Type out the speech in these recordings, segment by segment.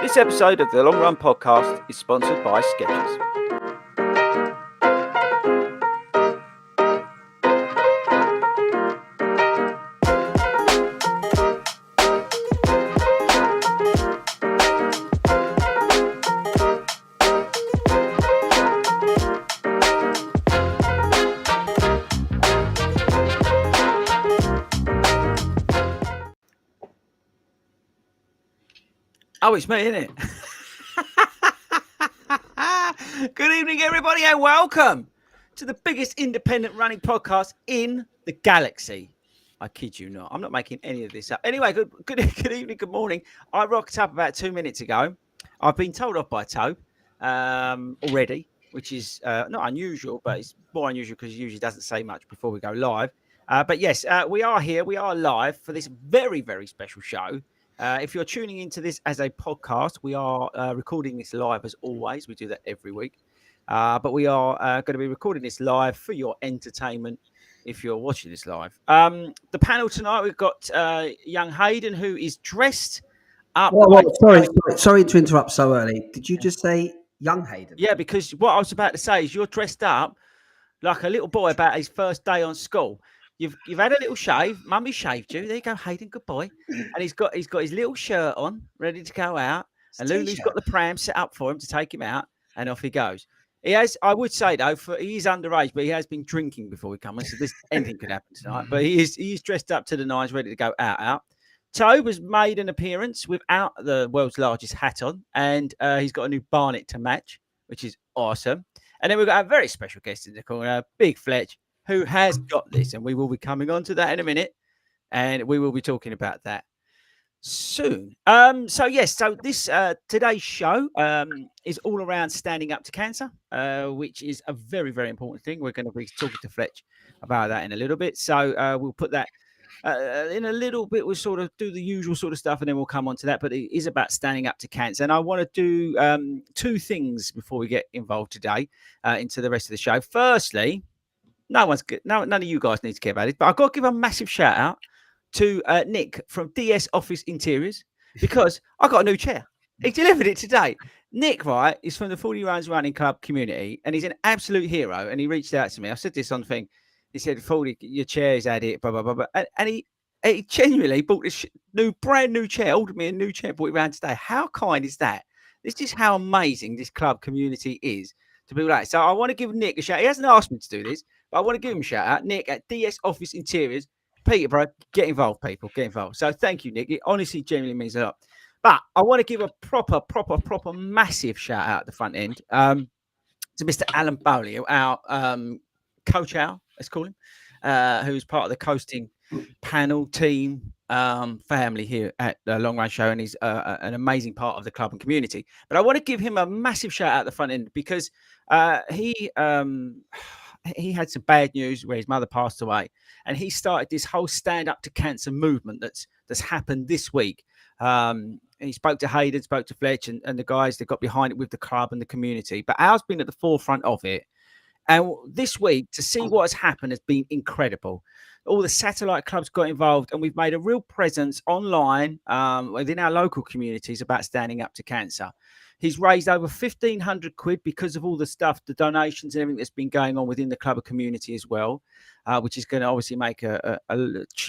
This episode of the Long Run Podcast is sponsored by Skechers. Oh, it's me, isn't it? Good evening, everybody, and welcome to the biggest independent running podcast in the galaxy. I kid you not. I'm not making any of this up. Anyway, good evening, good morning. I rocked up about 2 minutes ago. I've been told off by Tobe already, which is not unusual, but it's more unusual because he usually doesn't say much before we go live. But yes, we are here. We are live for this very, very special show. If you're tuning into this as a podcast, we are recording this live as always. We do that every week. But we are going to be recording this live for your entertainment if you're watching this live. The panel tonight, we've got young Hayden, who is dressed up. Sorry to interrupt so early. Did you just say young Hayden? Yeah, because what I was about to say is you're dressed up like a little boy about his first day on school. You've had a little shave. Mummy shaved you. There you go, Hayden. Good boy. And he's got his little shirt on, ready to go out. And Lulu's got the pram set up for him to take him out, and off he goes. He has, I would say though, he is underage, but he has been drinking before we come on. So anything could happen tonight. But he is dressed up to the nines, ready to go out. Tobe has made an appearance without the world's largest hat on, and he's got a new barnet to match, which is awesome. And then we've got a very special guest in the corner, Big Fletch, who has got this, and we will be coming on to that in a minute, and we will be talking about that soon. So this today's show is all around standing up to cancer, which is a very, very important thing. We're going to be talking to Fletch about that in a little bit. So we'll put that in a little bit. We'll sort of do the usual sort of stuff, and then we'll come on to that. But it is about standing up to cancer, and I want to do two things before we get involved today into the rest of the show. Firstly, none of you guys need to care about it, but I've got to give a massive shout out to Nick from DS Office Interiors, because I got a new chair. He delivered it today. Nick, right, is from the 40 Rounds Running Club community, and he's an absolute hero. And he reached out to me. I said this on the thing. He said, 40, your chair's had it, blah, blah, blah, blah. And he genuinely bought this brand new chair, ordered me a new chair, brought it around today. How kind is that? This is how amazing this club community is to be like. So I want to give Nick a shout. He hasn't asked me to do this, but I want to give him a shout out. Nick at DS Office Interiors. Peterborough, get involved, people. Get involved. So thank you, Nick. It honestly, genuinely means a lot. But I want to give a proper, massive shout out at the front end to Mr. Alan Bowley, our coach Al, let's call him, who's part of the coasting panel team family here at the Long Run Show, and he's an amazing part of the club and community. But I want to give him a massive shout out at the front end because he had some bad news where his mother passed away, and he started this whole stand up to cancer movement that's happened this week. He spoke to Hayden, spoke to Fletch, and the guys that got behind it with the club and the community. But Al's been at the forefront of it. And this week, to see what has happened has been incredible. All the satellite clubs got involved, and we've made a real presence online within our local communities about standing up to cancer. He's raised over 1,500 quid because of all the stuff, the donations and everything that's been going on within the club community as well, which is going to obviously make a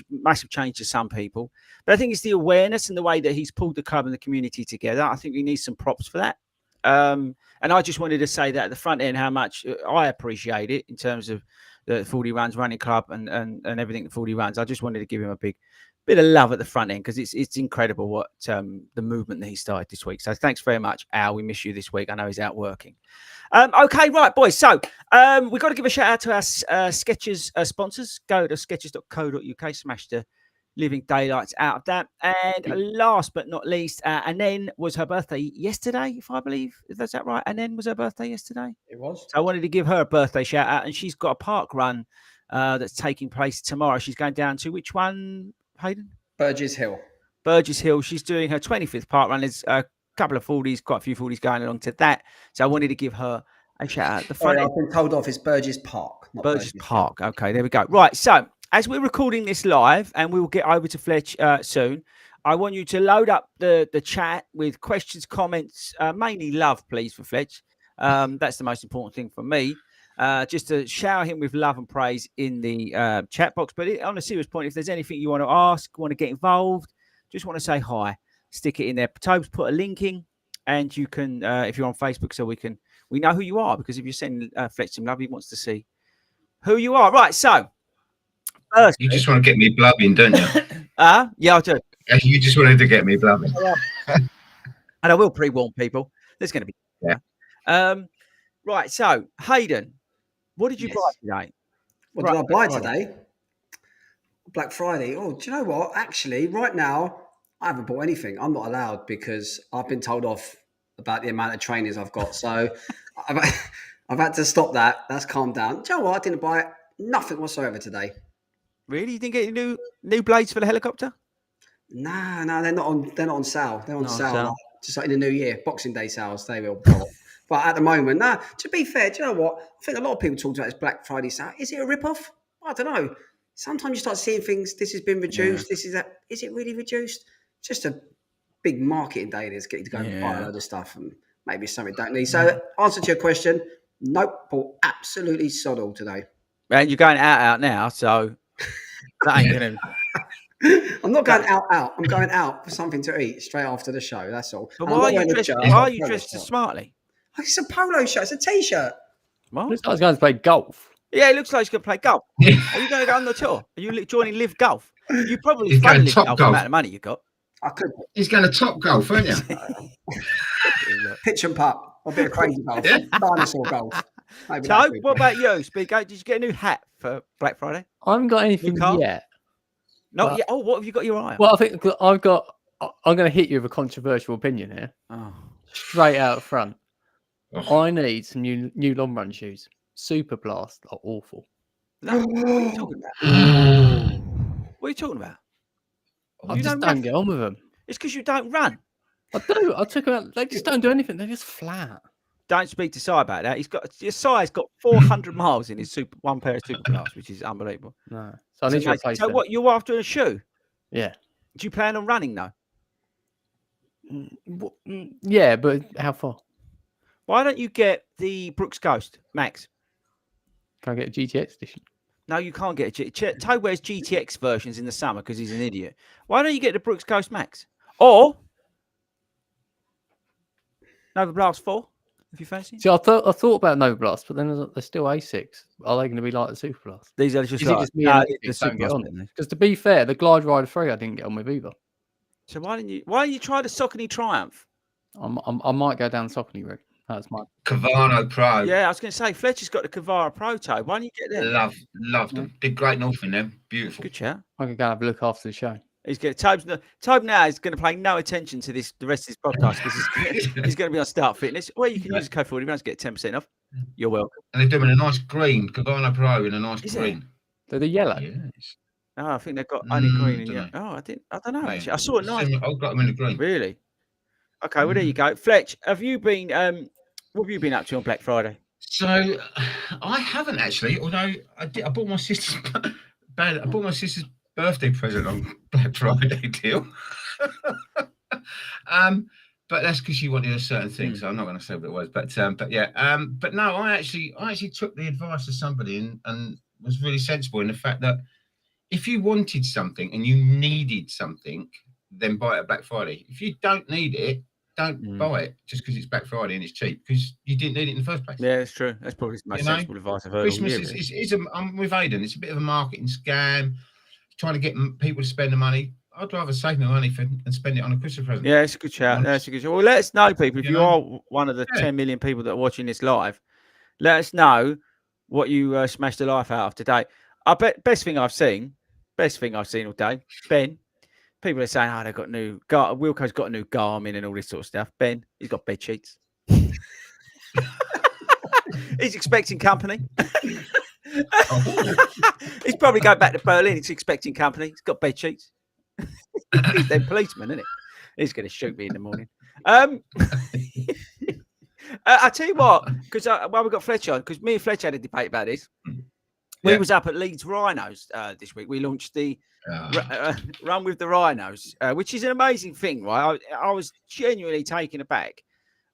massive change to some people. But I think it's the awareness and the way that he's pulled the club and the community together. I think we need some props for that. And I just wanted to say that at the front end, how much I appreciate it in terms of the 40 Runs Running Club and everything that 40 Runs. I just wanted to give him a big bit of love at the front end because it's incredible what the movement that he started this week. So thanks very much, Al. We miss you this week. I know he's out working. Okay, right, boys. So we've got to give a shout out to our Skechers sponsors. Go to skechers.co.uk, smash the living daylights out of that. And last but not least, Anen was her birthday yesterday, if I believe. Is that right? Anen was her birthday yesterday? It was. So I wanted to give her a birthday shout out, and she's got a park run that's taking place tomorrow. She's going down to which one, Hayden? Burgess Hill. She's doing her 25th park run. There's a couple of 40s, quite a few 40s going along to that. So I wanted to give her a shout out. I've been told off. It's Burgess Park. Not Burgess Park. Okay, there we go. Right. So as we're recording this live, and we will get over to Fletch soon, I want you to load up the chat with questions, comments, mainly love, please, for Fletch. That's the most important thing for me. Just to shower him with love and praise in the chat box. But on a serious point, if there's anything you want to ask, want to get involved, just want to say hi, stick it in there. Tobes put a link in, and you can, if you're on Facebook, so we know who you are, because if you're sending Fletch some love, he wants to see who you are. Right, so first, you just want to get me blubbing, don't you? yeah, I do. You just wanted to get me blubbing. And I will pre-warn people. There's going to be right. So Hayden, what did you buy today? What did I buy today? Black Friday. Oh, do you know what? Actually, right now, I haven't bought anything. I'm not allowed because I've been told off about the amount of trainers I've got. So I've had to stop that. That's calmed down. Do you know what? I didn't buy nothing whatsoever today. Really? You didn't get any new blades for the helicopter? No, they're not on. They're not on sale. They're on sale. Like, just like in the new year, Boxing Day sales. They will go off. But at the moment, no. To be fair, do you know what? I think a lot of people talk about this Black Friday sale. Is it a rip-off? I don't know. Sometimes you start seeing things. This has been reduced. This is that. Is it really reduced? Just a big marketing day. There's getting to go and buy a load of stuff, and maybe something don't need. So, answer to your question: nope. Bought absolutely sod all today. And you're going out now, so that ain't gonna. I'm not going out. I'm going out for something to eat straight after the show. That's all. But why are you dressed so smartly? It's a polo shirt. It's a t-shirt. What? Looks like he's going to play golf. Yeah, it looks like he's going to play golf. Are you going to go on the tour? Are you joining Live Golf? You probably fund Live Golf for the amount of money you got. I could. He's going to Top Golf, aren't you? Pitch and putt. Or a bit of crazy golf. Dinosaur golf. So, what about you, Speako? Did you get a new hat for Black Friday? I haven't got anything yet. Not yet. Oh, what have you got your eye on? Well, I think I'm going to hit you with a controversial opinion here. Oh. Straight out front. I need some new long run shoes. Super Blast are awful. No, what are you talking about? What are you talking about? I just don't get on with them. It's because you don't run. I do. I took them out. They just don't do anything. They're just flat. Don't speak to Si about that. Si's got 400 miles in his one pair of Super Blast, which is unbelievable. No, so I need to replace them. So what? You're after a shoe? Yeah. Do you plan on running though? Yeah, but how far? Why don't you get the Brooks Ghost Max? Can I get a GTX edition? No, you can't get a Toe wears GTX versions in the summer because he's an idiot. Why don't you get the Brooks Ghost Max? Or Nova Blast 4, if you fancy? See, I thought about Nova Blast, but then they're still A6. Are they going to be like the Super Blast? These are just the Super Blast. Because to be fair, the Glide Rider 3 I didn't get on with either. So why don't you try the Saucony Triumph? I might go down the Saucony route. That's my Cavano Pro. Yeah, I was going to say Fletcher's got the Cavara Pro Toe. Why don't you get them? Loved them. Did great north in them. Beautiful. Good chat. I can go have a look after the show. He's going Tobe now is going to pay no attention to the rest of this podcast because he's going to be on Start Fitness. Well, you can use the code FORDY to get 10% off. You're welcome. And they're doing a nice green Cavano Pro in a nice green. They're the yellow. Yes. Oh, I think they've got only green and yellow. Oh, I don't know. Actually, I saw it nice. I've got them in the green. Really? Okay, well there you go. Fletch, have you been? What have you been up to on Black Friday? So I haven't actually, although I bought my sister's birthday present on Black Friday deal. But that's because she wanted a certain thing, so I'm not going to say what it was. But yeah. But no, I actually took the advice of somebody and was really sensible in the fact that if you wanted something and you needed something, then buy it at Black Friday. If you don't need it, don't buy it just because it's Black Friday and it's cheap, because you didn't need it in the first place. Yeah, it's true. That's probably the most sensible advice I've heard. Christmas I'm with Aidan. It's a bit of a marketing scam, trying to get people to spend the money. I'd rather save my money and spend it on a Christmas present. Yeah, it's a good shout. That's a good shout. Well, let us know, people, if you are one of the 10 million people that are watching this live. Let us know what you smashed the life out of today. I bet best thing I've seen all day, Ben. People are saying, they've got new... Wilco's got a new Garmin and all this sort of stuff. Ben, he's got bed sheets. He's expecting company. He's probably going back to Berlin. He's expecting company. He's got bed sheets. He's their policeman, isn't it? He's going to shoot me in the morning. I tell you what, because we've got Fletcher on, because me and Fletcher had a debate about this. We was up at Leeds Rhinos this week. We launched the Run with the Rhinos, which is an amazing thing, right? I was genuinely taken aback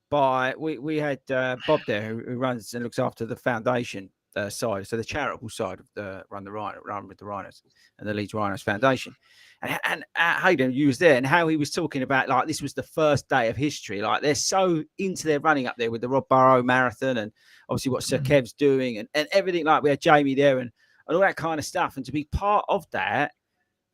by we had Bob there who runs and looks after the foundation side, so the charitable side of the Run with the Rhinos and the Leeds Rhinos Foundation. And Hayden, you was there, and how he was talking about like this was the first day of history. Like they're so into their running up there with the Rob Burrow Marathon, and obviously what Sir Kev's doing, and everything. Like we had Jamie there and all that kind of stuff, and to be part of that,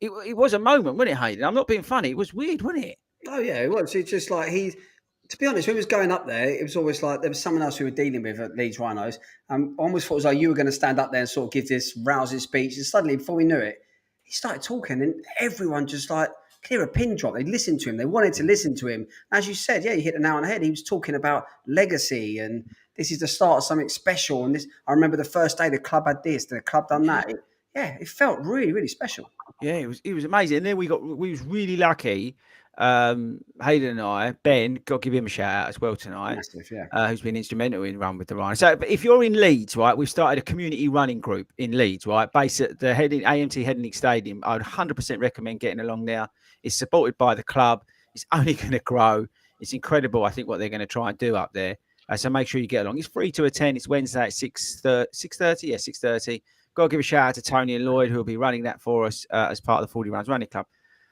it was a moment, wasn't it, Hayden? I'm not being funny. It was weird, wasn't it? Oh yeah, it was. It's just like to be honest, when he was going up there, it was always like there was someone else we were dealing with at Leeds Rhinos. I almost thought it was like you were going to stand up there and sort of give this rousing speech. And suddenly, before we knew it, he started talking, and everyone just like clear a pin drop. They listened to him. They wanted to listen to him. As you said, yeah, you hit the nail on the head. He was talking about legacy, and this is the start of something special. And this, I remember the first day the club had this, the club done that. It felt really, really special. Yeah, it was amazing. And then we was really lucky. Hayden and I, Ben, got to give him a shout out as well tonight. Massive, yeah. Who's been instrumental in Run with the Rhino. So if you're in Leeds, right, we've started a community running group in Leeds, right, based at the AMT Headingley Stadium. I would 100% recommend getting along there. It's supported by the club. It's only going to grow. It's incredible, I think, what they're going to try and do up there. So make sure you get along. It's free to attend. It's Wednesday at 6:30. Yeah, 6:30. Got to give a shout out to Tony and Lloyd, who will be running that for us as part of the 40 Runs Running Club.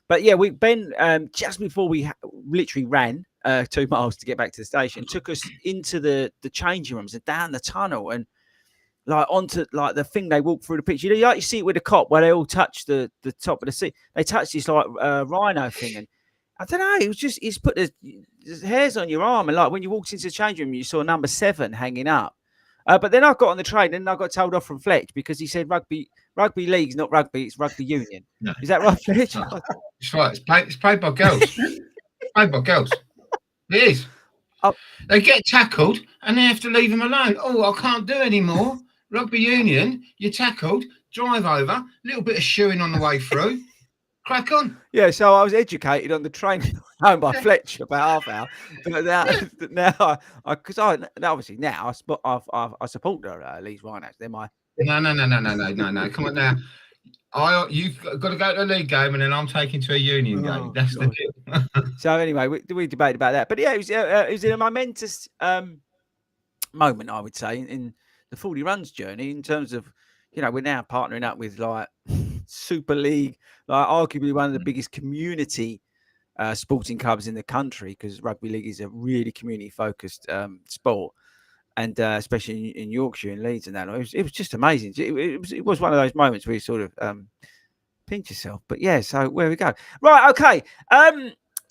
But yeah, Ben, just before we literally ran 2 miles to get back to the station, took us into the changing rooms and down the tunnel and like onto like the thing they walk through the pitch. You know, you see it with the cop where they all touch the top of the seat. They touch this like rhino thing, and I don't know. It was just he's put the hairs on your arm, and like when you walked into the changing room, you saw number 7 hanging up. But then I got on the train and I got told off from Fletch because he said rugby league's not rugby, it's rugby union. No. Is that right, Fletch? It's right. It's played by girls. Played by girls. It is. Oh. They get tackled and they have to leave them alone. Oh, I can't do anymore. Rugby union, you're tackled, drive over, a little bit of shoeing on the way through. Crack on. Yeah, so I was educated on the train home by Fletch about half hour. But now, because obviously now I support the Leeds Rhinos. They're my no. Come on now. You've got to go to a league game, and then I'm taking to a union game. That's God. The deal. So anyway, we debated about that. But yeah, it was a momentous moment, I would say, in the 40 Runs journey in terms of, you know, we're now partnering up with like Super League, like arguably one of the biggest community sporting clubs in the country, because rugby league is a really community focused sport, and especially in Yorkshire and Leeds and that. It was just amazing. It was one of those moments where you sort of pinch yourself. But yeah, so where we go. Right, okay.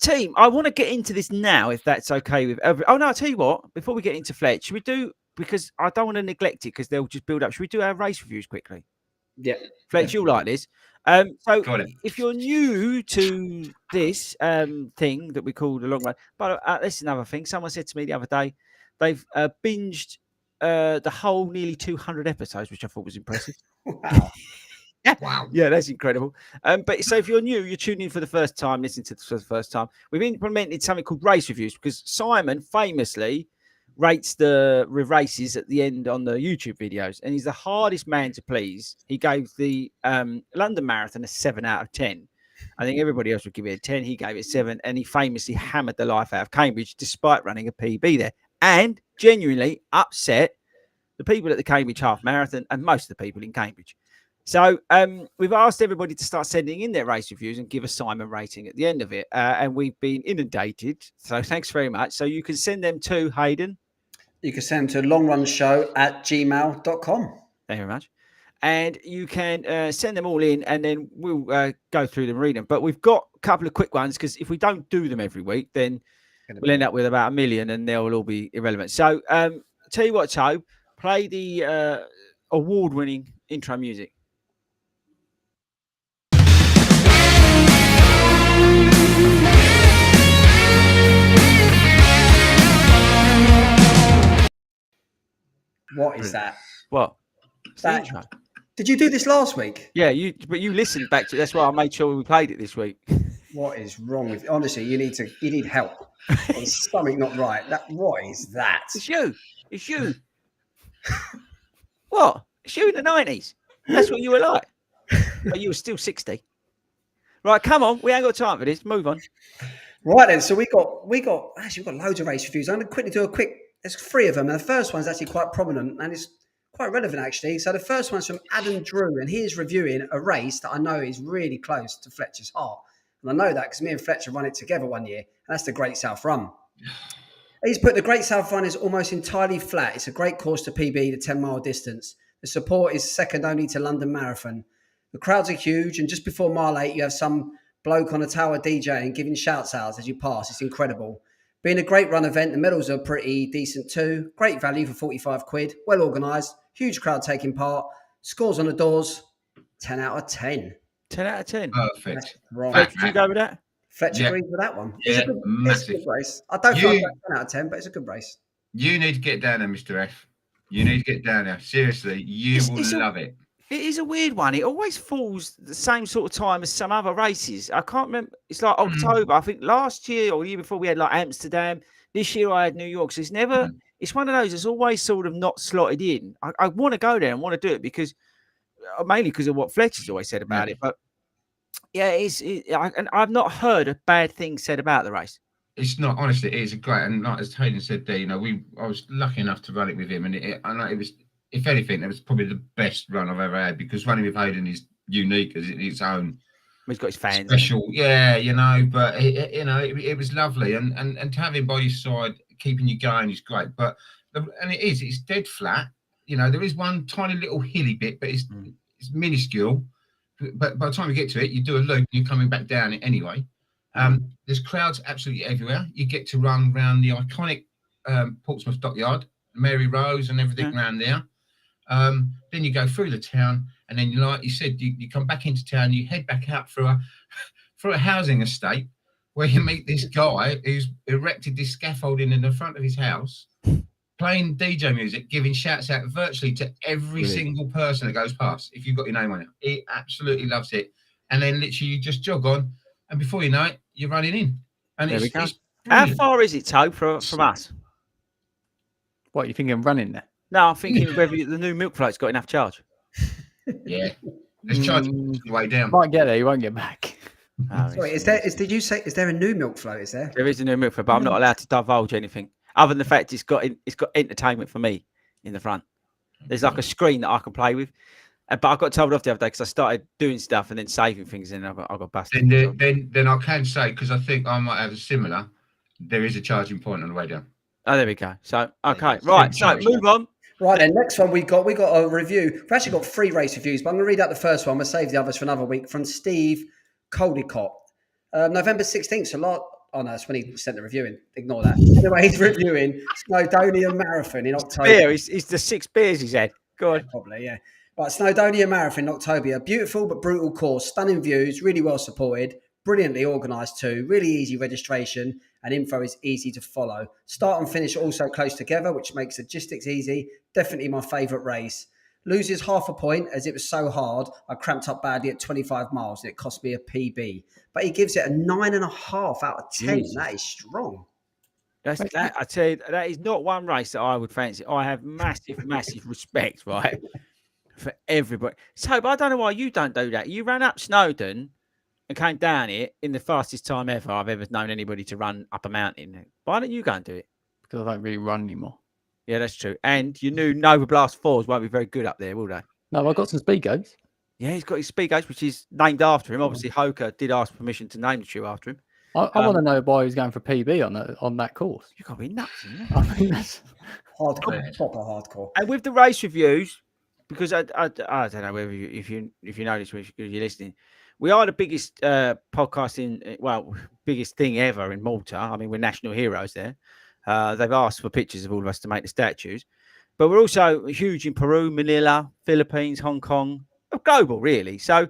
Team, I want to get into this now, if that's okay with oh no, I'll tell you what, before we get into Fletch, should we do, because I don't want to neglect it because they'll just build up. Should we do our race reviews quickly? Yeah. Fletch, you'll like this. So if you're new to this thing that we call the long run, but this is another thing. Someone said to me the other day, they've binged the whole nearly 200 episodes, which I thought was impressive. Wow. Wow. Yeah, that's incredible. But so if you're new, you're tuning in for the first time, listening to this for the first time, we've implemented something called race reviews, because Simon famously rates the races at the end on the YouTube videos, and he's the hardest man to please. He gave the London Marathon a 7 out of 10. I think everybody else would give it a 10. He gave it 7, and he famously hammered the life out of Cambridge despite running a PB there, and genuinely upset the people at the Cambridge Half Marathon and most of the people in Cambridge. So we've asked everybody to start sending in their race reviews and give a Simon rating at the end of it, and we've been inundated. So thanks very much. So you can send them to Hayden. You can send them to longrunshow@gmail.com. Thank you very much. And you can send them all in, and then we'll go through them and read them. But we've got a couple of quick ones, because if we don't do them every week, then we'll end up with about 1 million, and they'll all be irrelevant. So tell you what, Tobe, play the award-winning intro music. What is that? What? That intro. Did you do this last week? Yeah, but you listened back to it. That's why I made sure we played it this week. What is wrong with you? Honestly, you need help. There's something not right. What is that? It's you. What? It's you in the 90s. That's what you were like. But you were still 60. Right, come on. We ain't got time for this. Move on. Right then, so we got actually we've got loads of race reviews. I'm going to quickly do there's 3 of them, and the first one's actually quite prominent and it's quite relevant actually. So the first one's from Adam Drew, and he is reviewing a race that I know is really close to Fletcher's heart. And I know that because me and Fletcher run it together one year, and that's the Great South Run. He's put the Great South Run is almost entirely flat. It's a great course to PB the 10-mile distance. The support is second only to London Marathon. The crowds are huge, and just before mile 8, you have some bloke on a tower DJ and giving shouts out as you pass. It's incredible. Being a great run event, the medals are pretty decent too. Great value for 45 quid. Well organised. Huge crowd taking part. Scores on the doors. 10 out of 10. 10 out of 10. Perfect. Right. Fletcher, did you go with that? Fletcher agrees with that one. Yeah, it's a massive. good race. I don't feel like 10 out of 10, but it's a good race. You need to get down there, Mr. F. You need to get down there. Seriously, you will love it. It is a weird one. It always falls the same sort of time as some other races. I can't remember. It's like October. I think last year or the year before we had like Amsterdam. This year I had New York. So it's never. It's one of those. It's always sort of not slotted in. I want to go there and want to do it because mainly because of what Fletcher's always said about it. But yeah, and I've not heard a bad thing said about the race. It's not, honestly, it is a great, and like as Hayden said there, I was lucky enough to run it with him, and I know it was, if anything, it was probably the best run I've ever had, because running with Hayden is unique as its own. He's got his fans. Special, but it was lovely, and to have him by your side, keeping you going is great. But it's dead flat. There is one tiny little hilly bit, but it's minuscule. But by the time you get to it, you do a loop, you're coming back down it anyway. There's crowds absolutely everywhere. You get to run around the iconic Portsmouth Dockyard, Mary Rose, and everything around there. Then you go through the town, and then, like you said, you come back into town. You head back out through a housing estate where you meet this guy who's erected this scaffolding in the front of his house, playing DJ music, giving shouts out virtually to every single person that goes past. If you've got your name on it, he absolutely loves it. And then literally you just jog on, and before you know it, you're running in. And there we go. How far is it, Toe, from us? What, you thinking of running there? No, I'm thinking whether the new milk float's got enough charge. Yeah. There's charging the way down. Might get there, you won't get back. Sorry, is there a new milk float? Is there? There is a new milk float, but I'm not allowed to divulge anything other than the fact it's got entertainment for me in the front. There's like a screen that I can play with. But I got told off the other day because I started doing stuff and then saving things, and I got busted. Then I can say, because I think I might have a similar, there is a charging point on the way down. Oh, there we go. So, okay. Right. So, move on. Right, then, next one we got a review. We've actually got 3 race reviews, but I'm going to read out the first one. We'll save the others for another week, from Steve Coldicott. November 16th, so oh no, it's when he sent the review in. Ignore that. Anyway, he's reviewing Snowdonia Marathon in October. Beer, it's the 6 beers he said. Go on. Yeah, probably, yeah. Right, Snowdonia Marathon in October. A beautiful but brutal course. Stunning views, really well supported. Brilliantly organised too. Really easy registration, and info is easy to follow. Start and finish also close together, which makes logistics easy. Definitely my favourite race. Loses half a point as it was so hard. I cramped up badly at 25 miles and it cost me a PB. But he gives it a 9.5 out of 10. Jesus. That is strong. I tell you, that is not one race that I would fancy. I have massive respect, right, for everybody. So, but I don't know why you don't do that. You ran up Snowdon and came down it in the fastest time ever I've ever known anybody to run up a mountain. Why don't you go and do it? Because I don't really run anymore. Yeah, that's true. And you knew Nova Blast 4s won't be very good up there, will they? No, I've got some speed goats. Yeah, he's got his speed goats, which is named after him. Obviously, Hoka did ask permission to name the shoe after him. I want to know why he's going for PB on that course. You've got to be nuts, isn't it? I mean, that's hardcore, proper hardcore. And with the race reviews, because I don't know whether if you know this, if you're listening, we are the biggest biggest thing ever in Malta. I mean, we're national heroes there. They've asked for pictures of all of us to make the statues, but we're also huge in Peru, Manila, Philippines, Hong Kong, global really. So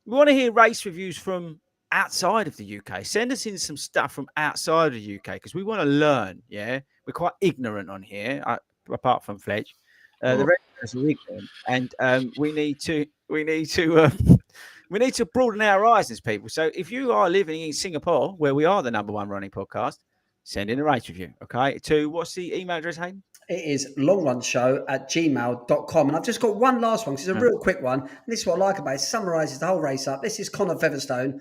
we want to hear race reviews from outside of the UK. Send us in some stuff from outside of the UK because we want to learn. Yeah, we're quite ignorant on here, apart from Fletch. The rest of us are ignorant, and we need to broaden our horizons, people. So if you are living in Singapore, where we are the #1 running podcast, send in a race review. Okay, to what's the email address, Hayden? It is longrunshow@gmail.com. And I've just got one last one, because it's a real quick one. And this is what I like about it. It summarises the whole race up. This is Connor Featherstone,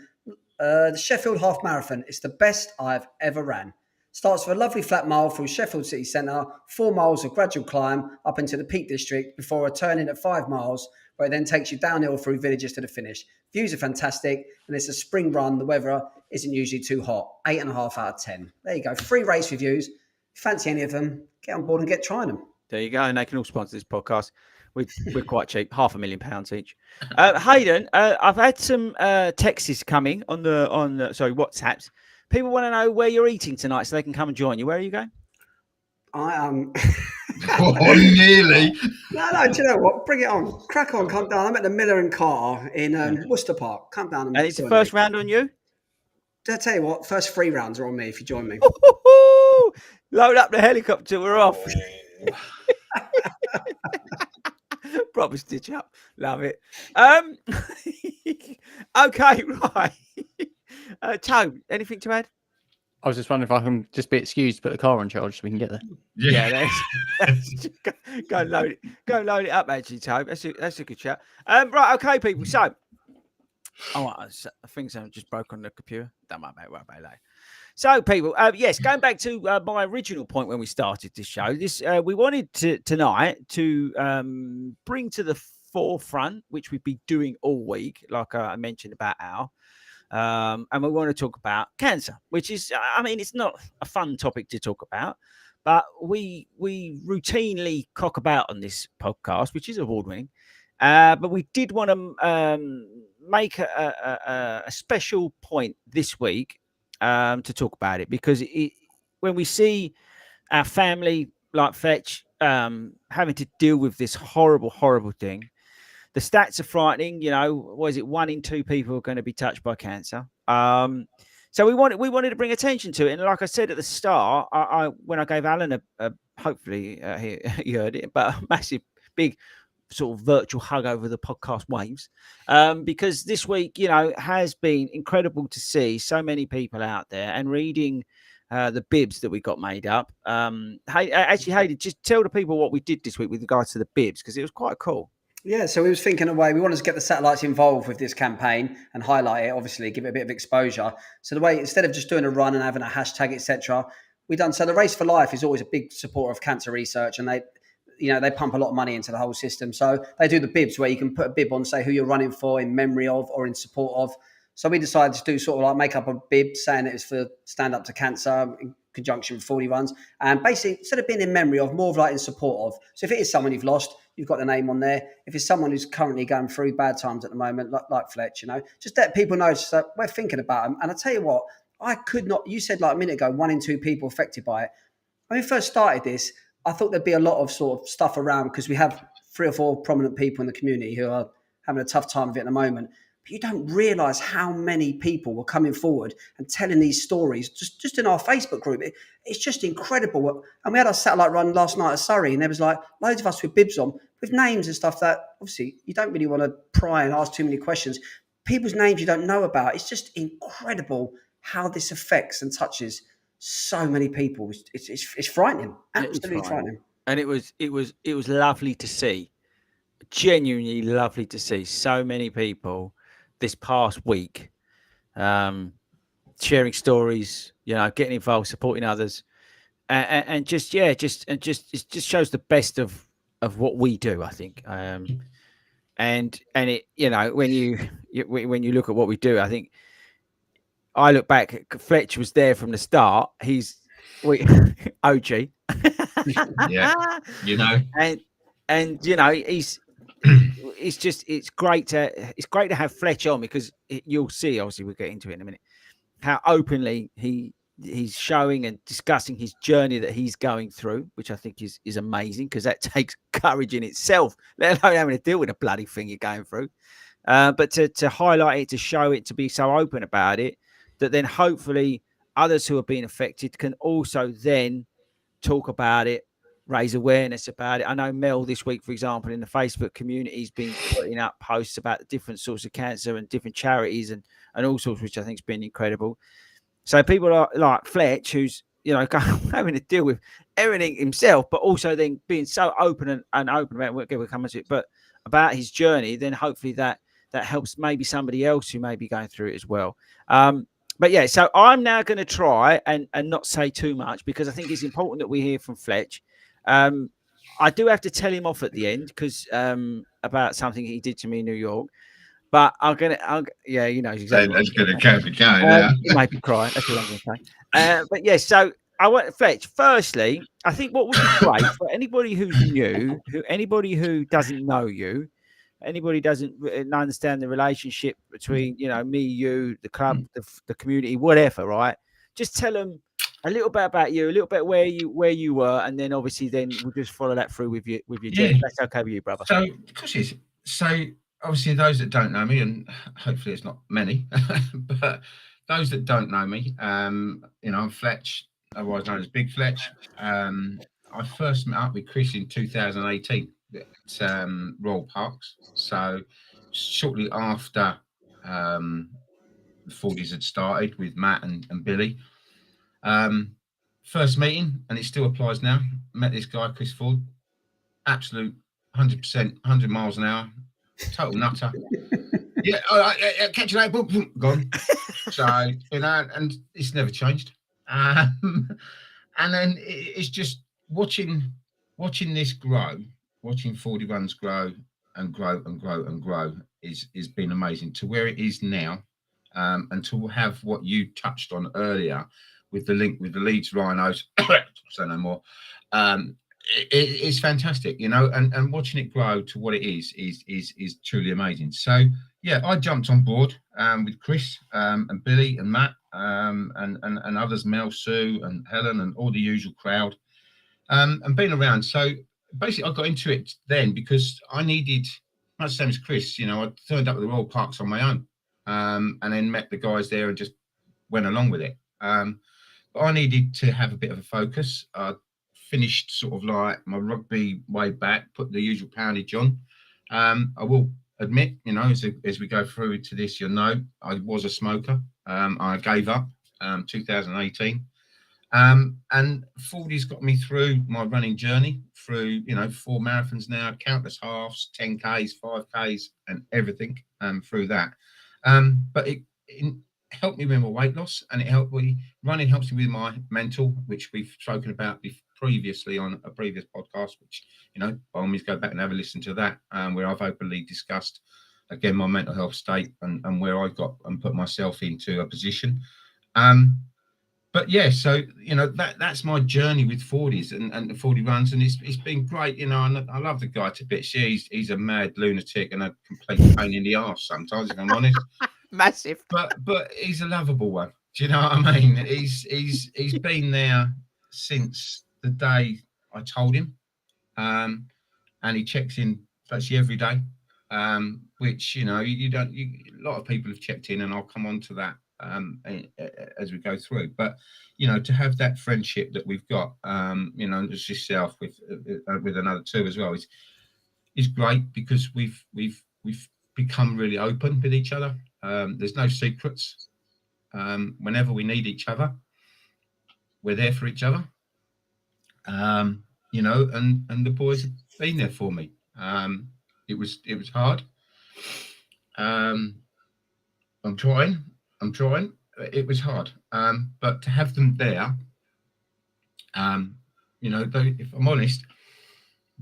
the Sheffield Half Marathon. It's the best I've ever ran. Starts with a lovely flat mile through Sheffield city centre, 4 miles of gradual climb up into the Peak District before a turn in at 5 miles, where it then takes you downhill through villages to the finish. Views are fantastic, and it's a spring run. The weather isn't usually too hot. 8.5 out of 10. There you go. 3 race reviews. Fancy any of them, get on board and get trying them. There you go. And they can all sponsor this podcast. We're quite cheap, £500,000 each. Hayden, I've had some texts coming on WhatsApps. People want to know where you're eating tonight so they can come and join you. Where are you going? I am. Nearly. No, do you know what? Bring it on. Crack on, come down. I'm at the Miller and Carter in Worcester Park. Come down. And it's the first round on you? Did I tell you what? First 3 rounds are on me if you join me. Load up the helicopter. We're off. Proper stitch up. Love it. Okay, right. Tone, anything to add? I was just wondering if I can just be excused to put the car on charge so we can get there. Yeah, go and load it. Go and load it up, actually, Tone. That's a good chat. Right, okay, people. So, things have just broke on the computer. Don't worry about it later. So, people, yes, going back to my original point when we started this show, we wanted tonight to bring to the forefront, which we've been doing all week, like I mentioned about Al, and we want to talk about cancer, which is, it's not a fun topic to talk about, but we routinely cock about on this podcast, which is award-winning, but we did want to make a special point this week to talk about it, because when we see our family like Fetch having to deal with this horrible thing, the stats are frightening. You know, what is it? 1 in 2 people are going to be touched by cancer. So we wanted to bring attention to it. And like I said at the start, when I gave Alan hopefully he heard it, but a massive, big sort of virtual hug over the podcast waves, because this week, has been incredible to see so many people out there and reading the bibs that we got made up. Hey, just tell the people what we did this week with regards to the bibs, because it was quite cool. Yeah, so we was thinking away. We wanted to get the satellites involved with this campaign and highlight it, obviously, give it a bit of exposure. So the way, instead of just doing a run and having a hashtag, etc., so the Race for Life is always a big supporter of cancer research, and they pump a lot of money into the whole system. So they do the bibs where you can put a bib on, say who you're running for in memory of or in support of. So we decided to do sort of like make up a bib saying it was for Stand Up to Cancer in conjunction with 40 runs. And basically, instead of being in memory of, more of like in support of. So if it is someone you've lost, you've got the name on there. If it's someone who's currently going through bad times at the moment, like Fletch, just let people know that we're thinking about them. And I tell you what, I could not, you said like a minute ago, 1 in 2 people affected by it. When we first started this, I thought there'd be a lot of sort of stuff around, because we have 3 or 4 prominent people in the community who are having a tough time of it at the moment. But you don't realise how many people were coming forward and telling these stories just in our Facebook group. It's just incredible. And we had our satellite run last night at Surrey, and there was like loads of us with bibs on, with names and stuff that obviously you don't really want to pry and ask too many questions. People's names you don't know about. It's just incredible how this affects and touches so many people. It's frightening, absolutely frightening. And it was lovely to see, genuinely lovely to see so many people this past week sharing stories, getting involved, supporting others, and it just shows the best of what we do, I think. And it, when you look at what we do, I think I look back, Fletch was there from the start. He's OG. Yeah, and it's great to have Fletch on, because you'll see, obviously we'll get into it in a minute, how openly he's showing and discussing his journey that he's going through, which I think is amazing, because that takes courage in itself, let alone having to deal with a bloody thing you're going through. But to highlight it, to show it, to be so open about it, that then hopefully others who are being affected can also then talk about it, raise awareness about it. I know Mel this week, for example, in the Facebook community, has been putting up posts about the different sorts of cancer and different charities and all sorts, which I think has been incredible. So people like Fletch, who's you know, having to deal with everything himself, but also then being so open and open about we'll come to it, but about his journey, then hopefully that helps maybe somebody else who may be going through it as well. But yeah, so I'm now going to try and not say too much, because I think it's important that we hear from Fletch. I do have to tell him off at the end because about something he did to me in New York. But yeah, you know exactly. That's going to go the game now. He might be crying. That's what I'm going to say. But yeah, so I want Fletch. Firstly, I think what would be great for anybody who's new, anybody who doesn't know you, anybody doesn't understand the relationship between me, you, the club, the community, whatever. Right? Just tell them a little bit about you, a little bit where you were, and then obviously we'll just follow that through with your journey. That's okay with you, brother. So, of course it is. So, obviously, those that don't know me, and hopefully it's not many, but those that don't know me, I'm Fletch, otherwise known as Big Fletch. I first met up with Chris in 2018 at Royal Parks. So, shortly after the FORDYs had started with Matt and Billy. First meeting, and it still applies now. Met this guy, Chris Ford, absolute 100%, 100 miles an hour, total nutter. Yeah, catch you later, boom, boom, gone. So, and it's never changed. And then it's just watching this grow, watching 40 runs grow and grow and grow and grow is been amazing to where it is now. And to have what you touched on earlier with the link with the Leeds Rhinos, say no more. It's fantastic, and watching it grow to what it is truly amazing. So yeah, I jumped on board with Chris and Billy and Matt and others, Mel, Sue and Helen and all the usual crowd, and been around. So basically I got into it then because I needed, much the same as Chris, I turned up at the Royal Parks on my own, and then met the guys there and just went along with it. But I needed to have a bit of a focus. Finished sort of like my rugby way back, put the usual poundage on. I will admit, as we go through to this, I was a smoker. I gave up 2018. And 40's got me through my running journey through, 4 marathons now, countless halves, 10Ks, 5Ks and everything through that. But it helped me with my weight loss, and running helps me with my mental, which we've spoken about previously on a previous podcast, which, by all means go back and have a listen to that, where I've openly discussed, again, my mental health state and where I got and put myself into a position. But yeah, so, that's my journey with 40s and the 40 runs, and it's been great, and I love the guy to bits. He's a mad lunatic and a complete pain in the arse sometimes, if I'm honest. Massive. But he's a lovable one. Do you know what I mean? He's been there since the day I told him, and he checks in virtually every day, which a lot of people have checked in, and I'll come on to that as we go through. But to have that friendship that we've got, as yourself with another two as well, is great, because we've become really open with each other. There's no secrets. Whenever we need each other, we're there for each other. And the boys have been there for me. It was hard. I'm trying. It was hard. But to have them there, if I'm honest,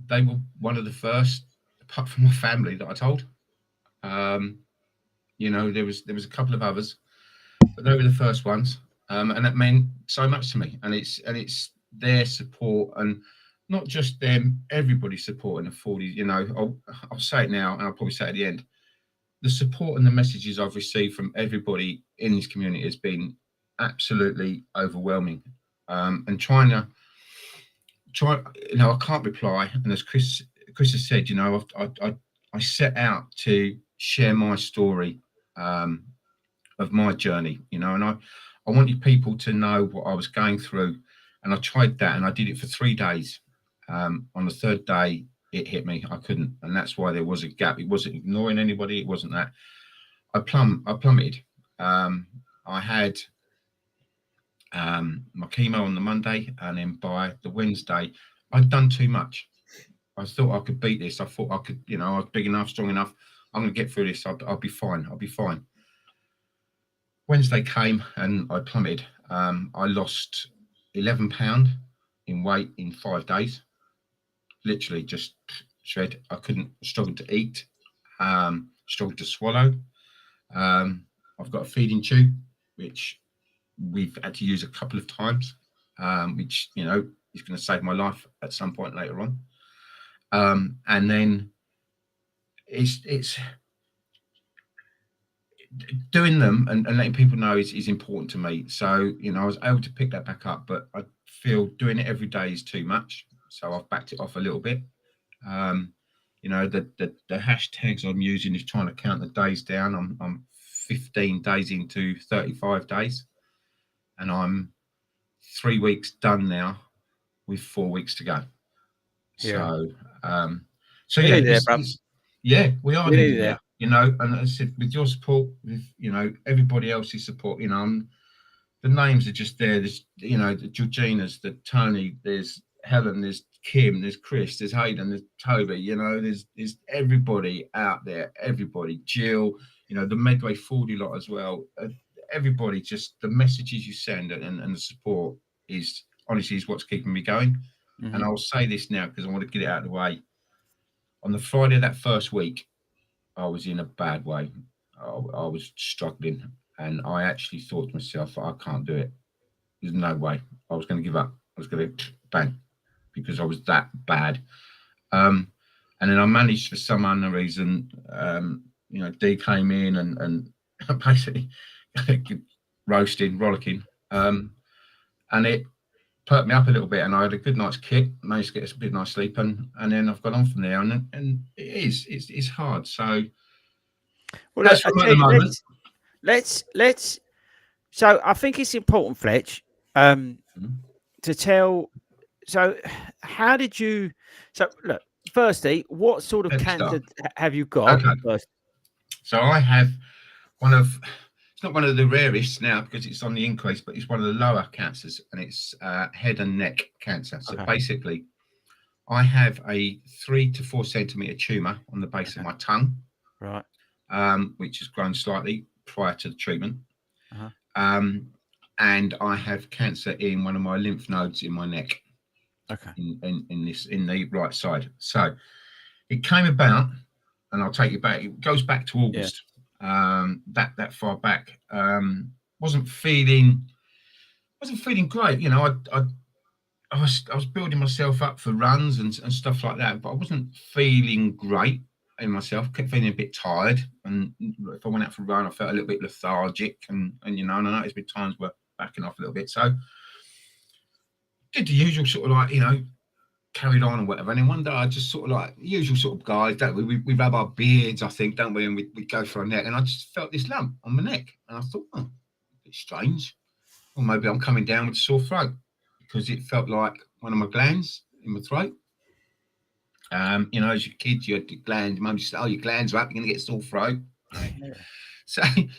they were one of the first, apart from my family, that I told. There was a couple of others, but they were the first ones, and that meant so much to me. And it's their support, and not just them, everybody supporting the 40s. I'll say it now, and I'll probably say it at the end. The support and the messages I've received from everybody in this community has been absolutely overwhelming. And I can't reply. And as Chris has said, I set out to share my story of my journey, and I wanted people to know what I was going through, and I tried that, and I did it for 3 days. On the third day, it hit me. I couldn't, and that's why there was a gap. It wasn't ignoring anybody. It wasn't that. I plummeted. I had my chemo on the Monday, and then by the Wednesday, I'd done too much. I thought I could beat this. I thought I could, I was big enough, strong enough. I'm going to get through this. I'll be fine. I'll be fine. Wednesday came and I plummeted. I lost 11 pounds in weight in 5 days. Literally just shred. I struggled to eat, struggled to swallow. I've got a feeding tube, which we've had to use a couple of times, which, is going to save my life at some point later on. And then it's doing them and letting people know is important to me. So, I was able to pick that back up, but I feel doing it every day is too much. So I've backed it off a little bit. The hashtags I'm using is trying to count the days down. I'm 15 days into 35 days, and I'm 3 weeks done now with 4 weeks to go. Yeah. So Nearly yeah, there, we are nearly there. And as I said, with your support, with everybody else's support, the names are just there. There's the Georginas, the Tony, there's Helen, there's Kim, there's Chris, there's Hayden, there's Toby. There's everybody out there. Everybody, Jill, the Medway FORDY lot as well. Everybody, just the messages you send and the support is honestly is what's keeping me going. Mm-hmm. And I'll say this now because I want to get it out of the way. On the Friday of that first week, I was in a bad way. I was struggling, and I actually thought to myself, I can't do it. There's no way. I was going to give up. I was going to bang because I was that bad. And then I managed, for some unknown reason, Dee came in and basically roasting, rollicking, and it perked me up a little bit, and I had a good night's kit, managed to get a good night's sleep, and then I've gone on from there, and it's hard. So well, that's from at the moment. Let's. So I think it's important, Fletch, to tell. So how did you? So look, firstly, what sort of cancer have you got? Okay. First? So I have it's not one of the rarest now because it's on the increase, but it's one of the lower cancers, and it's head and neck cancer. So basically, I have a 3 to 4 centimeter tumor on the base of my tongue, right? Which has grown slightly prior to the treatment. And I have cancer in one of my lymph nodes in my neck. Okay. In the right side. So it came about, and I'll take you back. It goes back to August. Yeah. That far back. Wasn't feeling great. I was building myself up for runs and stuff like that, but I wasn't feeling great in myself. Kept feeling a bit tired, and if I went out for a run, I felt a little bit lethargic, and and I noticed with times were backing off a little bit. So did the usual sort of carried on and whatever. And then one day I just sort of the usual sort of guys, don't we? We rub our beards, I think, don't we? And we go for a neck. And I just felt this lump on my neck. And I thought, a bit strange. Or maybe I'm coming down with a sore throat, because it felt like one of my glands in my throat. As your kids, you had the glands. Mum just said, your glands are up, you're going to get a sore throat. Yeah.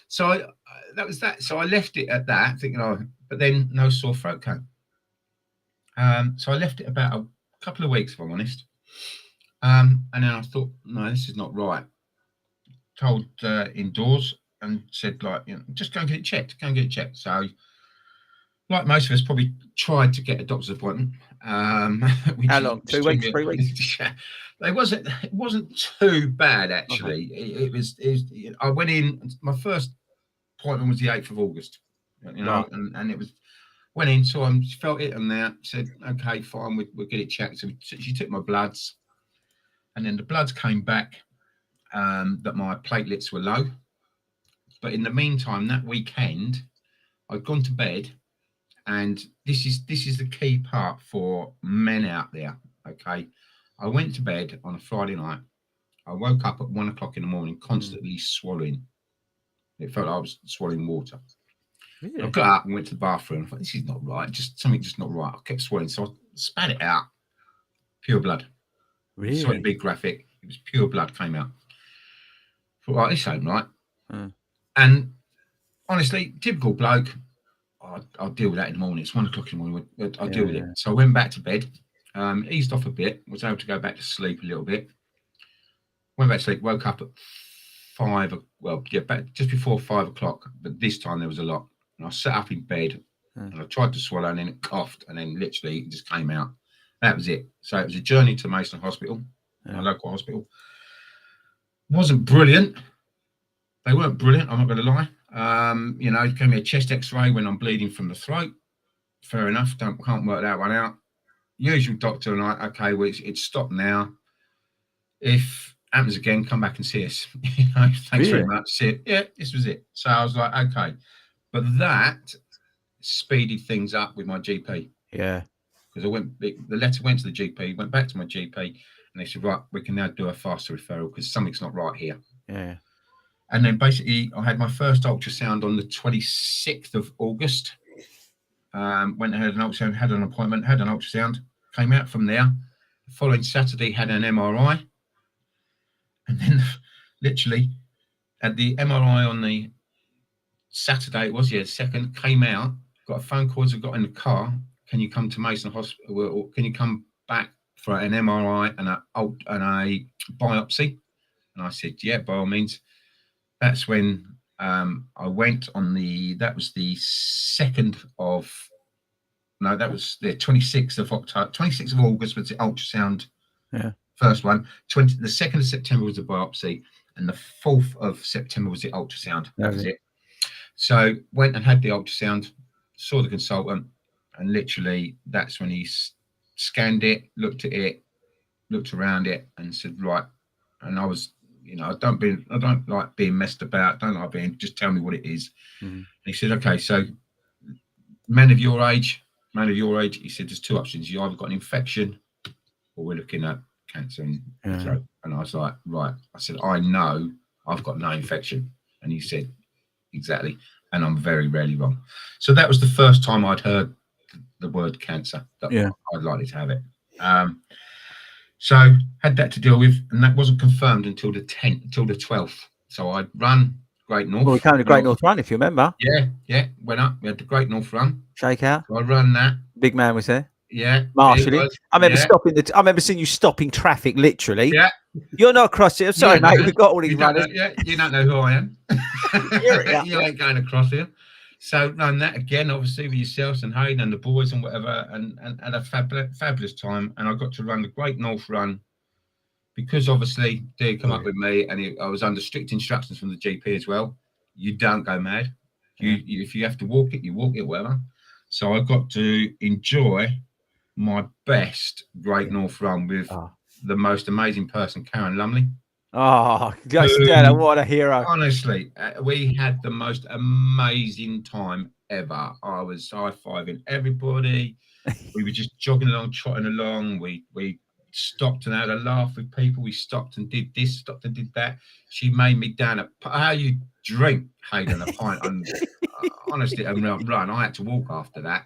So that was that. So I left it at that, thinking, but then no sore throat came. So I left it about a couple of weeks, if I'm honest. And then I thought, no, this is not right. Told indoors and said, just go and get it checked. Go and get it checked. So, like most of us, probably tried to get a doctor's appointment. How long? 2 weeks, 3 weeks? It wasn't too bad, actually. Okay. It was. I went in. My first appointment was the 8th of August. Right. And it was. Went in, saw him, felt it, and there said, "Okay, fine, we'll get it checked." So she took my bloods, and then the bloods came back that my platelets were low. But in the meantime, that weekend, I'd gone to bed, and this is the key part for men out there. Okay, I went to bed on a Friday night. I woke up at 1 o'clock in the morning, constantly swallowing. It felt like I was swallowing water. Really? I got up and went to the bathroom. I thought, this is not right. Something just not right. I kept swallowing, so I spat it out. Pure blood. Really? Sorry to be graphic. It was pure blood came out. I thought, right, this ain't right. And honestly, typical bloke. I'll deal with that in the morning. It's 1 o'clock in the morning. I'll deal with it. So I went back to bed, eased off a bit, was able to go back to sleep a little bit. Went back to sleep, woke up at 5, just before 5 o'clock, but this time there was a lot. And I sat up in bed and I tried to swallow and then it coughed and then literally it just came out. That was it. So it was a journey to Mason Hospital, my local hospital. Wasn't brilliant. They weren't brilliant, I'm not going to lie. Gave me a chest x-ray when I'm bleeding from the throat. Fair enough, can't work that one out. Usual doctor and I, okay, well, it's stopped now. If happens again, come back and see us. Thanks very much. See it. Yeah, this was it. So I was like, okay. But that speeded things up with my GP. Yeah. Because the letter went to the GP, went back to my GP, and they said, right, we can now do a faster referral because something's not right here. Yeah. And then basically I had my first ultrasound on the 26th of August. Went and had an ultrasound, had an appointment, had an ultrasound, came out from there. The following Saturday had an MRI. And then literally at the MRI on the Saturday, it was, second, came out, got a phone call as I got in the car. Can you come to Mason Hospital or can you come back for an MRI and a biopsy? And I said, yeah, by all means. That's when I went on that was the 26th of October, 26th of August was the ultrasound. Yeah. First one. The 2nd of September was the biopsy, and the 4th of September was the ultrasound. That was it. So went and had the ultrasound, saw the consultant, and literally that's when he scanned it, looked at it, looked around it, and said, right. And I was, I don't like being messed about. Don't like being, just tell me what it is. And he said, okay, so men of your age, he said, there's 2 options. You either got an infection or we're looking at cancer in the throat. And I was like, right. I said, I know I've got no infection. And he said, exactly. And I'm very rarely wrong. So that was the first time I'd heard the word cancer. That I'd likely to have it. So had that to deal with, and that wasn't confirmed until the 12th. So I'd run Great North. Well, we came to Great North Run, if you remember. Yeah. Went up. We had the Great North Run. Shakeout. So I run that. Big man was there. Yeah. Marshalling. I remember seeing you stopping traffic, literally. Yeah. You're not across it. I'm sorry, mate. We've got all these runners. You don't know who I am. You ain't going across here. So run that again, obviously, with yourselves and Hayden and the boys and whatever, and had a fabulous time. And I got to run the Great North Run because obviously they come up with me, and I was under strict instructions from the GP as well. You don't go mad. If you have to walk it, you walk it, whatever. So I got to enjoy my best Great North Run with the most amazing person, Karen Lumley. Oh, Stella, what a hero. Honestly, we had the most amazing time ever. I was high-fiving everybody. We were just jogging along, trotting along. We stopped and had a laugh with people. We stopped and did this, stopped and did that. She made me down how you drink, Hayden, a pint. Honestly, a run. I had to walk after that.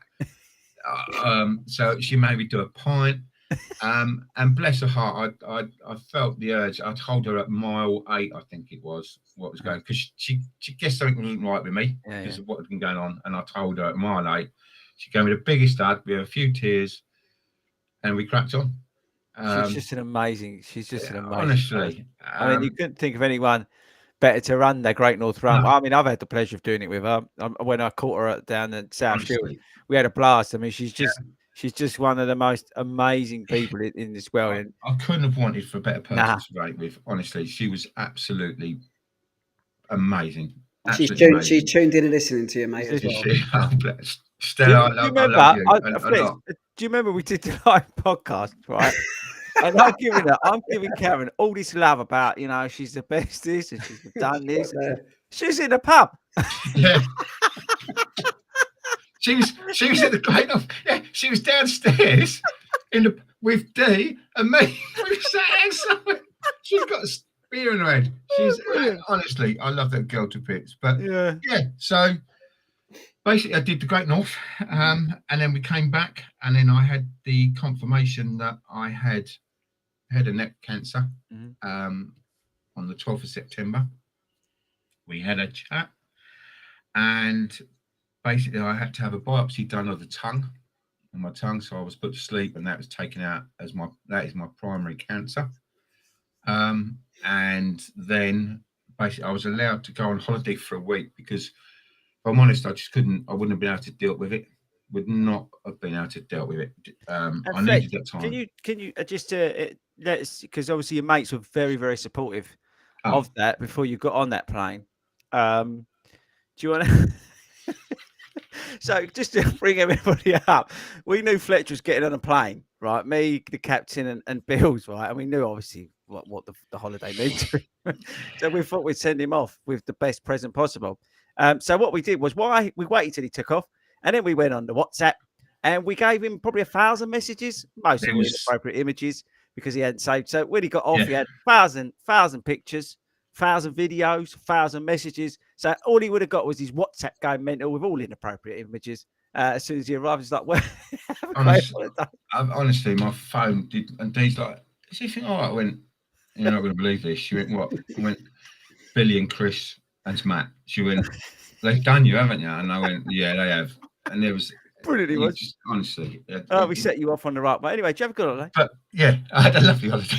So she made me do a pint. And bless her heart, I felt the urge. I told her at mile 8, I think it was, what was going, because she guessed something wasn't right with me because of what had been going on. And I told her at mile 8, she gave me the biggest hug. We had a few tears, and we cracked on. She's just an amazing. Honestly, I mean, you couldn't think of anyone better to run the Great North Run. No. I mean, I've had the pleasure of doing it with her. When I caught her down at South Shield, we had a blast. I mean, she's just one of the most amazing people in this world. I couldn't have wanted for a better person to rate with. Honestly, she was absolutely amazing. She's tuned in and listening to you, mate. As well. Stella, I love you. Do you remember we did the live podcast, right? And I'm giving Karen all this love about, she's the best this and she's done this. She's in a pub. Yeah. She was at the Great North. Yeah, she was downstairs with Dee and me. We sat outside. She's got a spear in her head. She's honestly, I love that girl to bits. But yeah. So basically, I did the Great North, and then we came back, and then I had the confirmation that I had head and neck cancer on the 12th of September. We had a chat, and basically I had to have a biopsy done of the tongue, on my tongue, so I was put to sleep, and that was taken out as that is my primary cancer. And then basically I was allowed to go on holiday for a week because, if I'm honest, I wouldn't have been able to deal with it. Would not have been able to deal with it. I needed that time. Can you just because obviously your mates were very, very supportive of that before you got on that plane. Do you want to? So just to bring everybody up, we knew Fletcher was getting on a plane, right? Me, the captain, and Bill's, right? And we knew obviously what the holiday meant to him. So we thought we'd send him off with the best present possible. So what we did was we waited till he took off, and then we went on the WhatsApp, and we gave him probably 1,000 messages, mostly with inappropriate images because he hadn't saved. So when he got off, he had 1,000 pictures, 1,000 videos, 1,000 messages. So all he would have got was his WhatsApp going mental with all inappropriate images. As soon as he arrived, he's like, "Well, honestly, my phone did." And Dee's like, "Is everything all right?" I went, "You're not going to believe this." She went, "What?" I went, "Billy and Chris and Matt." She went, "They've done you, haven't you?" And I went, "Yeah, they have." And there was brilliant. He was just, honestly. We set you off on the right. But anyway, do you have a good holiday? But yeah, I had a lovely holiday.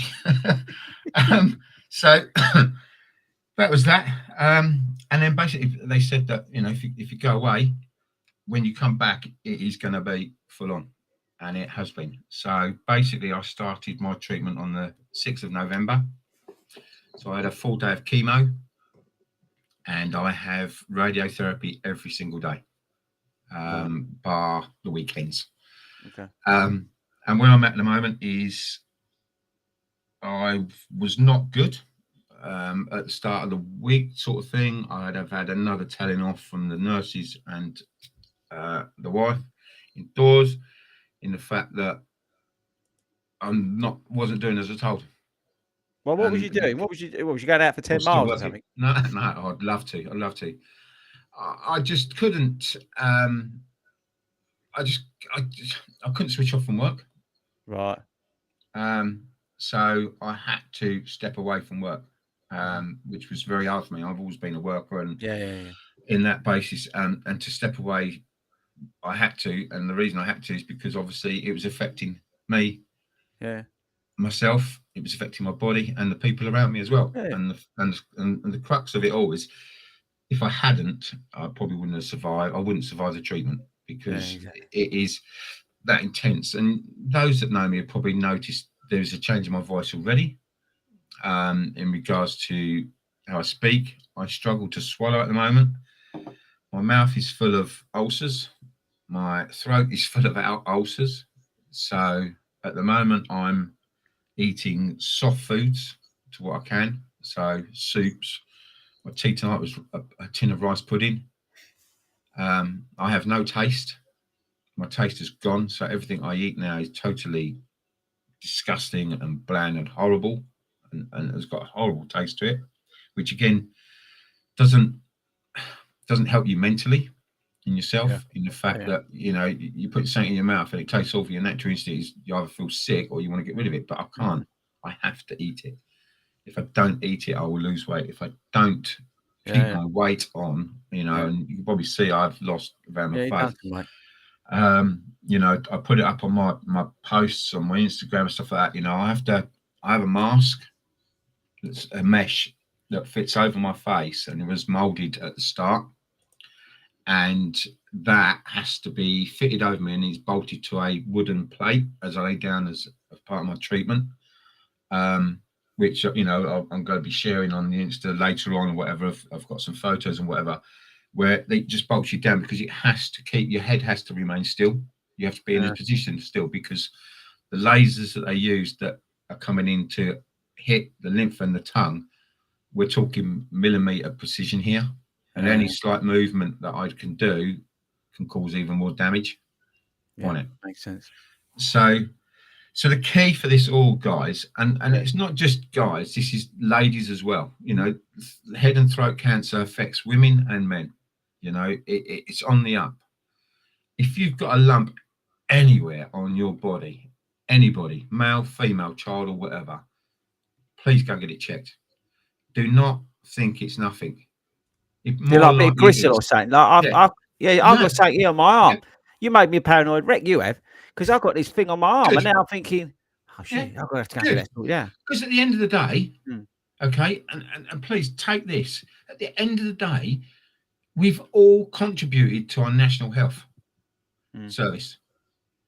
So that was that. And then basically they said that, you know, if you go away, when you come back, it is going to be full on, and it has been. So basically, I started my treatment on the 6th of November. So I had a full day of chemo, and I have radiotherapy every single day, bar the weekends. Okay. And where I'm at the moment is I was not good at the start of the week, sort of thing. I'd have had another telling off from the nurses and the wife indoors, in the fact that wasn't doing as I told. Well, what was you doing? What was you going out for 10 miles or something? No, I'd love to. I just couldn't. I couldn't switch off from work. Right. So I had to step away from work, which was very hard for me. I've always been a worker, and in that basis, and to step away, I had to. And the reason I had to is because obviously it was affecting me, myself. It was affecting my body and the people around me as well. And the crux of it all is, if I hadn't, I probably wouldn't have survived. I wouldn't survive the treatment because it is that intense. And those that know me have probably noticed there's a change in my voice already. In regards to how I speak, I struggle to swallow at the moment. My mouth is full of ulcers. My throat is full of ulcers. So at the moment, I'm eating soft foods to what I can. So soups. My tea tonight was a tin of rice pudding. I have no taste. My taste is gone. So everything I eat now is totally disgusting and bland and horrible, and has got a horrible taste to it, which again doesn't help you mentally in yourself, in the fact that, you know, you put something in your mouth and it tastes awful. Your natural instinct is you either feel sick or you want to get rid of it, but I can't. I have to eat it. If I don't eat it, I will lose weight. If I don't keep my weight on, you know, and you can probably see I've lost around my face. You know, I put it up on my posts on my Instagram and stuff like that. You know, I have a mask that's a mesh that fits over my face, and it was molded at the start, and that has to be fitted over me, and it's bolted to a wooden plate as I lay down as part of my treatment, which, you know, I'm going to be sharing on the Insta later on or whatever. I've got some photos and whatever, where they just bolt you down because it has to keep your head has to remain still. You have to be in a position still, because the lasers that they use that are coming in to hit the lymph and the tongue, we're talking millimeter precision here, and any slight movement that I can do can cause even more damage on it. Makes sense. So the key for this all, guys, and it's not just guys, this is ladies as well. You know, head and throat cancer affects women and men. You know, it's on the up. If you've got a lump anywhere on your body, anybody, male, female, child, or whatever, please go get it checked. Do not think it's nothing. Like a bit of gristle or something. Like Yeah, I've got something here on my arm. You made me a paranoid wreck, you have, because I've got this thing on my arm, and now I'm thinking, oh shit, I've got to have to go and get that. Yeah. Because at the end of the day, okay, and please take this. At the end of the day, we've all contributed to our national health service.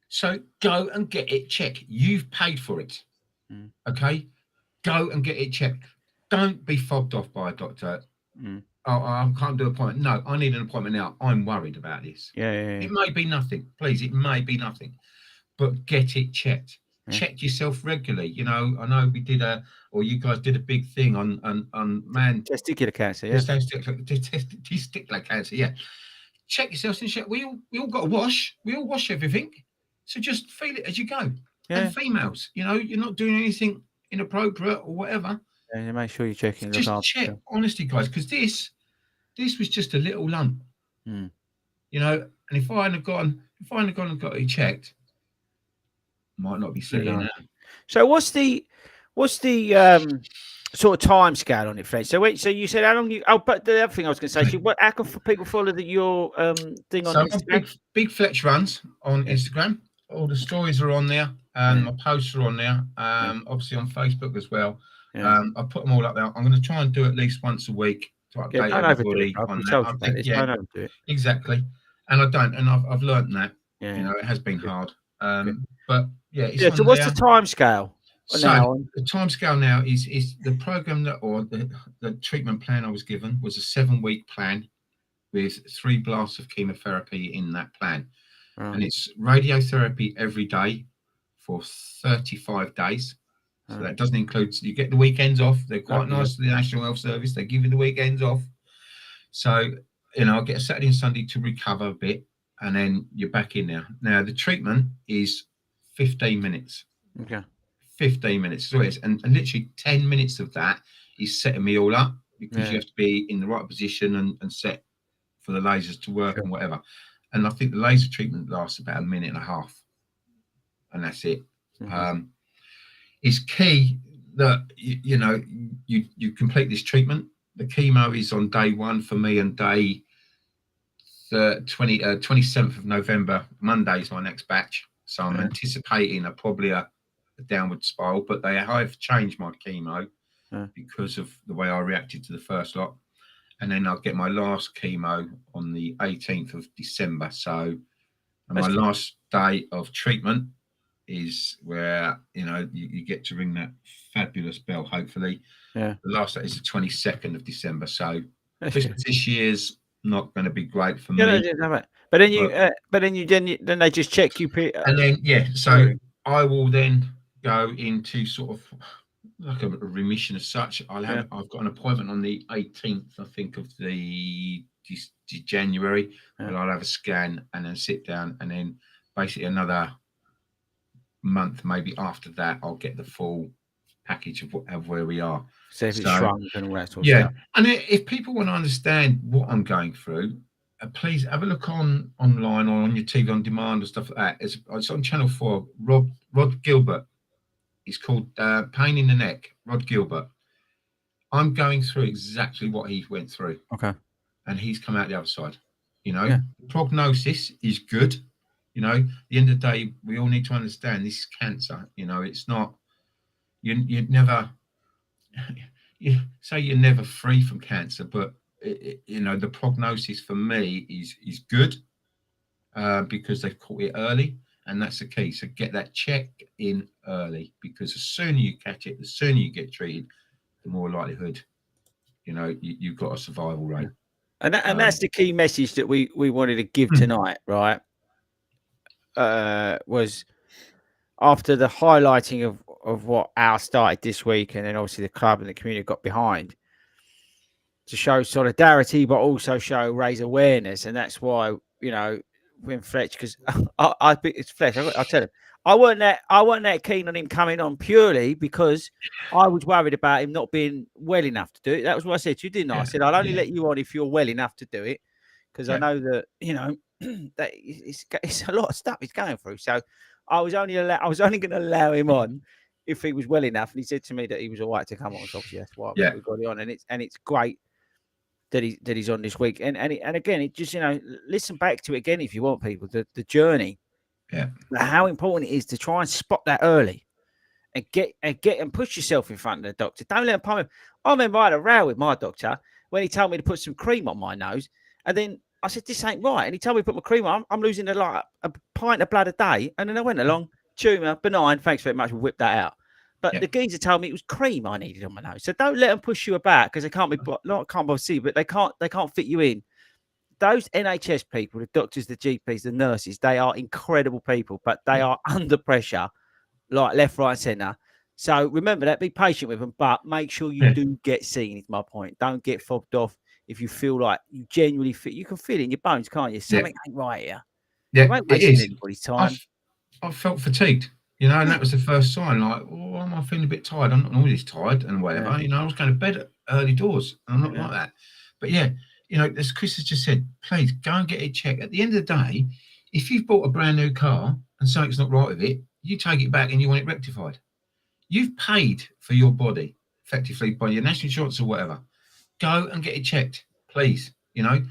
So go and get it checked. You've paid for it. Okay? Go and get it checked. Don't be fobbed off by a doctor. Oh, I can't do an appointment. No, I need an appointment now. I'm worried about this. Yeah. It may be nothing. Please, it may be nothing. But get it checked. Check yourself regularly. You know, I know we did you guys did a big thing on testicular cancer, testicular cancer, yeah. Check yourselves and check. We all got to wash. We all wash everything. So just feel it as you go. Yeah. And females, you know, you're not doing anything inappropriate or whatever. Yeah, make sure you're checking. Just check, honestly, guys, because this was just a little lump. You know, and if I hadn't gone and got it checked, might not be sitting now. So what's the sort of time scale on it, Fred? So you said how long you? Oh, but the other thing I was going to say, how can people follow your thing on Instagram? Big Fletch runs on Instagram. All the stories are on there, and my posts are on there. Obviously on Facebook as well. I put them all up there. I'm going to try and do at least once a week to update everybody on that. Exactly, and I don't, and I've learned that. You know, it has been hard. But yeah, so what's the time scale? So the time scale now is the program the treatment plan I was given was a 7-week plan with 3 blasts of chemotherapy in that plan. And it's radiotherapy every day for 35 days. So that doesn't include, you get the weekends off. They're quite nice to the National Health Service. They give you the weekends off. So, you know, I'll get a Saturday and Sunday to recover a bit, and then you're back in there. Now, the treatment is 15 minutes. Okay. 15 minutes. So it's, and literally 10 minutes of that is setting me all up, because you have to be in the right position and set for the lasers to work and whatever. And I think the laser treatment lasts about 1.5 minutes, and that's it. It's key that you know you complete this treatment. The chemo is on day 1 for me, and day 27th of November, Monday, is my next batch. So I'm anticipating probably a downward spiral, but they have changed my chemo because of the way I reacted to the first lot. And then I'll get my last chemo on the 18th of December. So my last day of treatment is where, you know, you get to ring that fabulous bell, hopefully. The last day is the 22nd of December. So this year's not going to be great for me. But then they just check you. And then, so I will then go into sort of like a remission as such. I've got an appointment on the 18th, I think, of the January, where I'll have a scan and then sit down, and then basically another month maybe after that I'll get the full package of where we are. So if it's shrunk and all that sort of stuff. And if people want to understand what I'm going through, please have a look online or on your TV on demand and stuff like that. It's on Channel 4. Rod Gilbert. It's called Pain in the Neck. Rod Gilbert. I'm going through exactly what he went through. Okay. And he's come out the other side. You know, the prognosis is good. You know, at the end of the day, we all need to understand this is cancer. You know, it's not, you'd never, you say you're never free from cancer, but, you know, the prognosis for me is good because they've caught it early. And that's the key. So get that check in early, because the sooner you catch it, the sooner you get treated, the more likelihood, you know, you've got a survival rate. And that's the key message that we wanted to give tonight, right? Was after the highlighting of what our started this week, and then obviously the club and the community got behind, to show solidarity, but also raise awareness. And that's why, you know, when Fletch, because I think it's Fletch. I tell him, I weren't that keen on him coming on purely because I was worried about him not being well enough to do it. That was what I said to you, didn't I? I said I'll only let you on if you're well enough to do it, because I know that, you know, that it's a lot of stuff he's going through. So I was only going to allow him on if he was well enough. And he said to me that he was all right to come on. So obviously that's why we got it on. And it's great that he's on this week. And again, it just, listen back to it again if you want, people. The journey, how important it is to try and spot that early, and get push yourself in front of the doctor. Don't let him pump him. I remember I had a row with my doctor when he told me to put some cream on my nose, and then I said, "This ain't right." And he told me to put my cream on. I'm losing a pint of blood a day, and then I went along, tumour, benign. Thanks very much. We'll whip that out. But the geezer told me it was cream I needed on my nose. So don't let them push you about, because they can't bother see, but they can't fit you in. Those NHS people, the doctors, the GPs, the nurses, they are incredible people, but they are under pressure, like left, right, and centre. So remember that. Be patient with them, but make sure you do get seen. Is my point. Don't get fobbed off if you feel like you genuinely feel. You can feel it in your bones, can't you? Something ain't right here. Yeah, it is. Anybody's time. I felt fatigued, and that was the first sign. Like, oh, am I feeling a bit tired? I'm not always tired and whatever. I was going to bed at early doors, and I'm not like that. But as Chris has just said, please go and get it checked. At the end of the day, if you've bought a brand new car and something's not right with it, you take it back and you want it rectified. You've paid for your body, effectively, by your national insurance or whatever. Go and get it checked, please. Like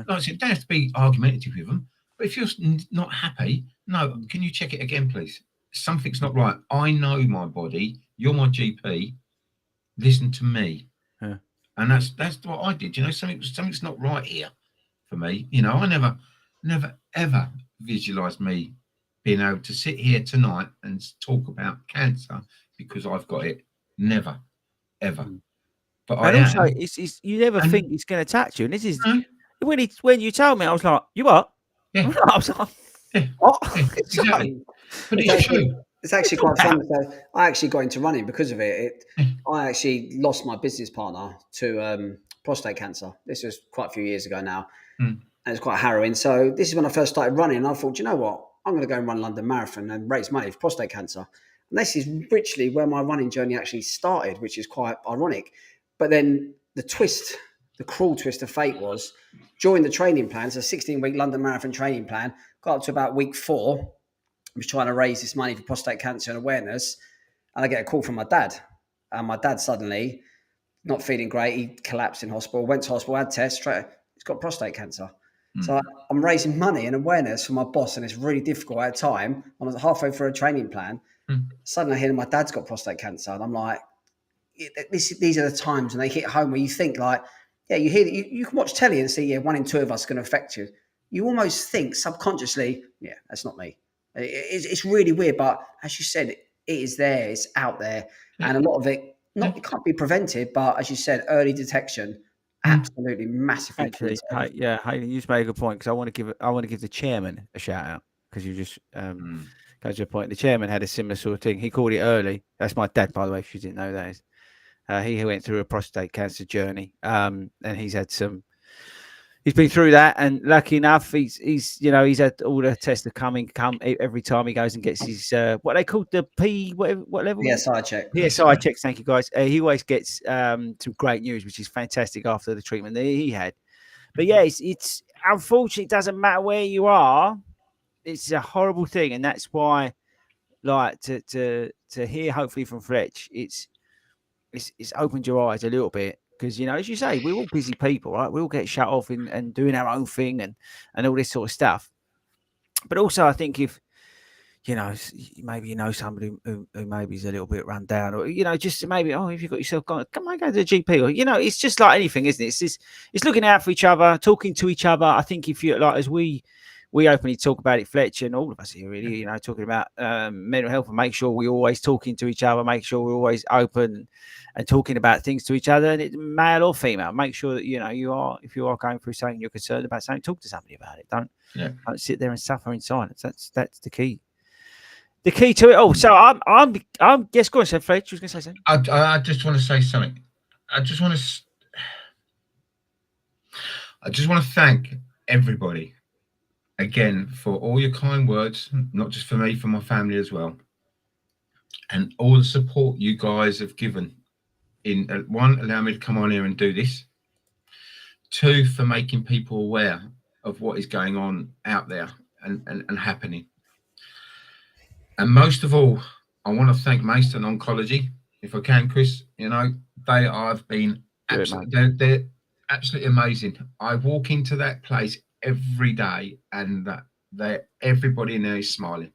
I said, don't have to be argumentative with them. But if you're not happy, no, can you check it again, please? Something's not right. I know my body. You're my GP. Listen to me. Yeah. And that's what I did. Something's not right here for me. I never ever visualized me being able to sit here tonight and talk about cancer because I've got it. Never, ever. But and also, it's you never think it's going to touch you. And this is when you told me, I was like, "You what?" Yeah. I was like, "What?" Yeah, exactly. But it's true. It's actually quite fun. So I actually got into running because of it. I actually lost my business partner to prostate cancer. This was quite a few years ago now. And it's quite harrowing. So this is when I first started running. And I thought, you know what? I'm going to go and run London Marathon and raise money for prostate cancer. And this is literally where my running journey actually started, which is quite ironic. But then the cruel twist of fate was during the training plan, so 16-week London Marathon training plan, got up to about week 4. I was trying to raise this money for prostate cancer and awareness. And I get a call from my dad. And my dad suddenly, not feeling great, he collapsed in hospital, went to hospital, had tests, he's got prostate cancer. So I'm raising money and awareness for my boss, and it's really difficult at a time. I was halfway through a training plan. Suddenly I hear my dad's got prostate cancer. And I'm like, these are the times when they hit home where you think like, you hear that you can watch telly and see, 1 in 2 of us is going to affect you. You almost think subconsciously, that's not me. It's really weird, but as you said, it is there, it's out there, and a lot of it it can't be prevented, but as you said, early detection, absolutely massively. Actually, Hayden, you just made a good point, because I want to give the chairman a shout out, because you just goes to a point. The chairman had a similar sort of thing. He called it early. That's my dad, by the way, if you didn't know that. He went through a prostate cancer journey, and he's been through that, and lucky enough, he's had all the tests that come every time he goes and gets his what they call the what level? PSI check. PSI checks. Thank you, guys. He always gets some great news, which is fantastic after the treatment that he had. But it's unfortunately, it doesn't matter where you are. It's a horrible thing, and that's why, like, to hear hopefully from Fletch, it's opened your eyes a little bit. Because, as you say, we're all busy people, right? We all get shut off and doing our own thing and all this sort of stuff. But also, I think if, maybe somebody who maybe is a little bit run down, or, just maybe, if you've got yourself going, come on, go to the GP. Or, it's just like anything, isn't it? It's looking out for each other, talking to each other. I think if you, like, as we openly talk about it, Fletch, and all of us here really, talking about mental health, and make sure we're always talking to each other, make sure we're always open and talking about things to each other, and it's male or female. Make sure that if you are going through something, you're concerned about something, talk to somebody about it. Don't sit there and suffer in silence. That's the key. The key to it all. So I'm yes, go on, said Fred. You was going to say something. I just want to say something. I just want to thank everybody again for all your kind words, not just for me, for my family as well, and all the support you guys have given. In one, allow me to come on here and do this. 2, for making people aware of what is going on out there and happening. And most of all, I want to thank Mason Oncology, if I can, Chris. They have been absolutely, they're absolutely amazing. I walk into that place every day, and everybody in there is smiling.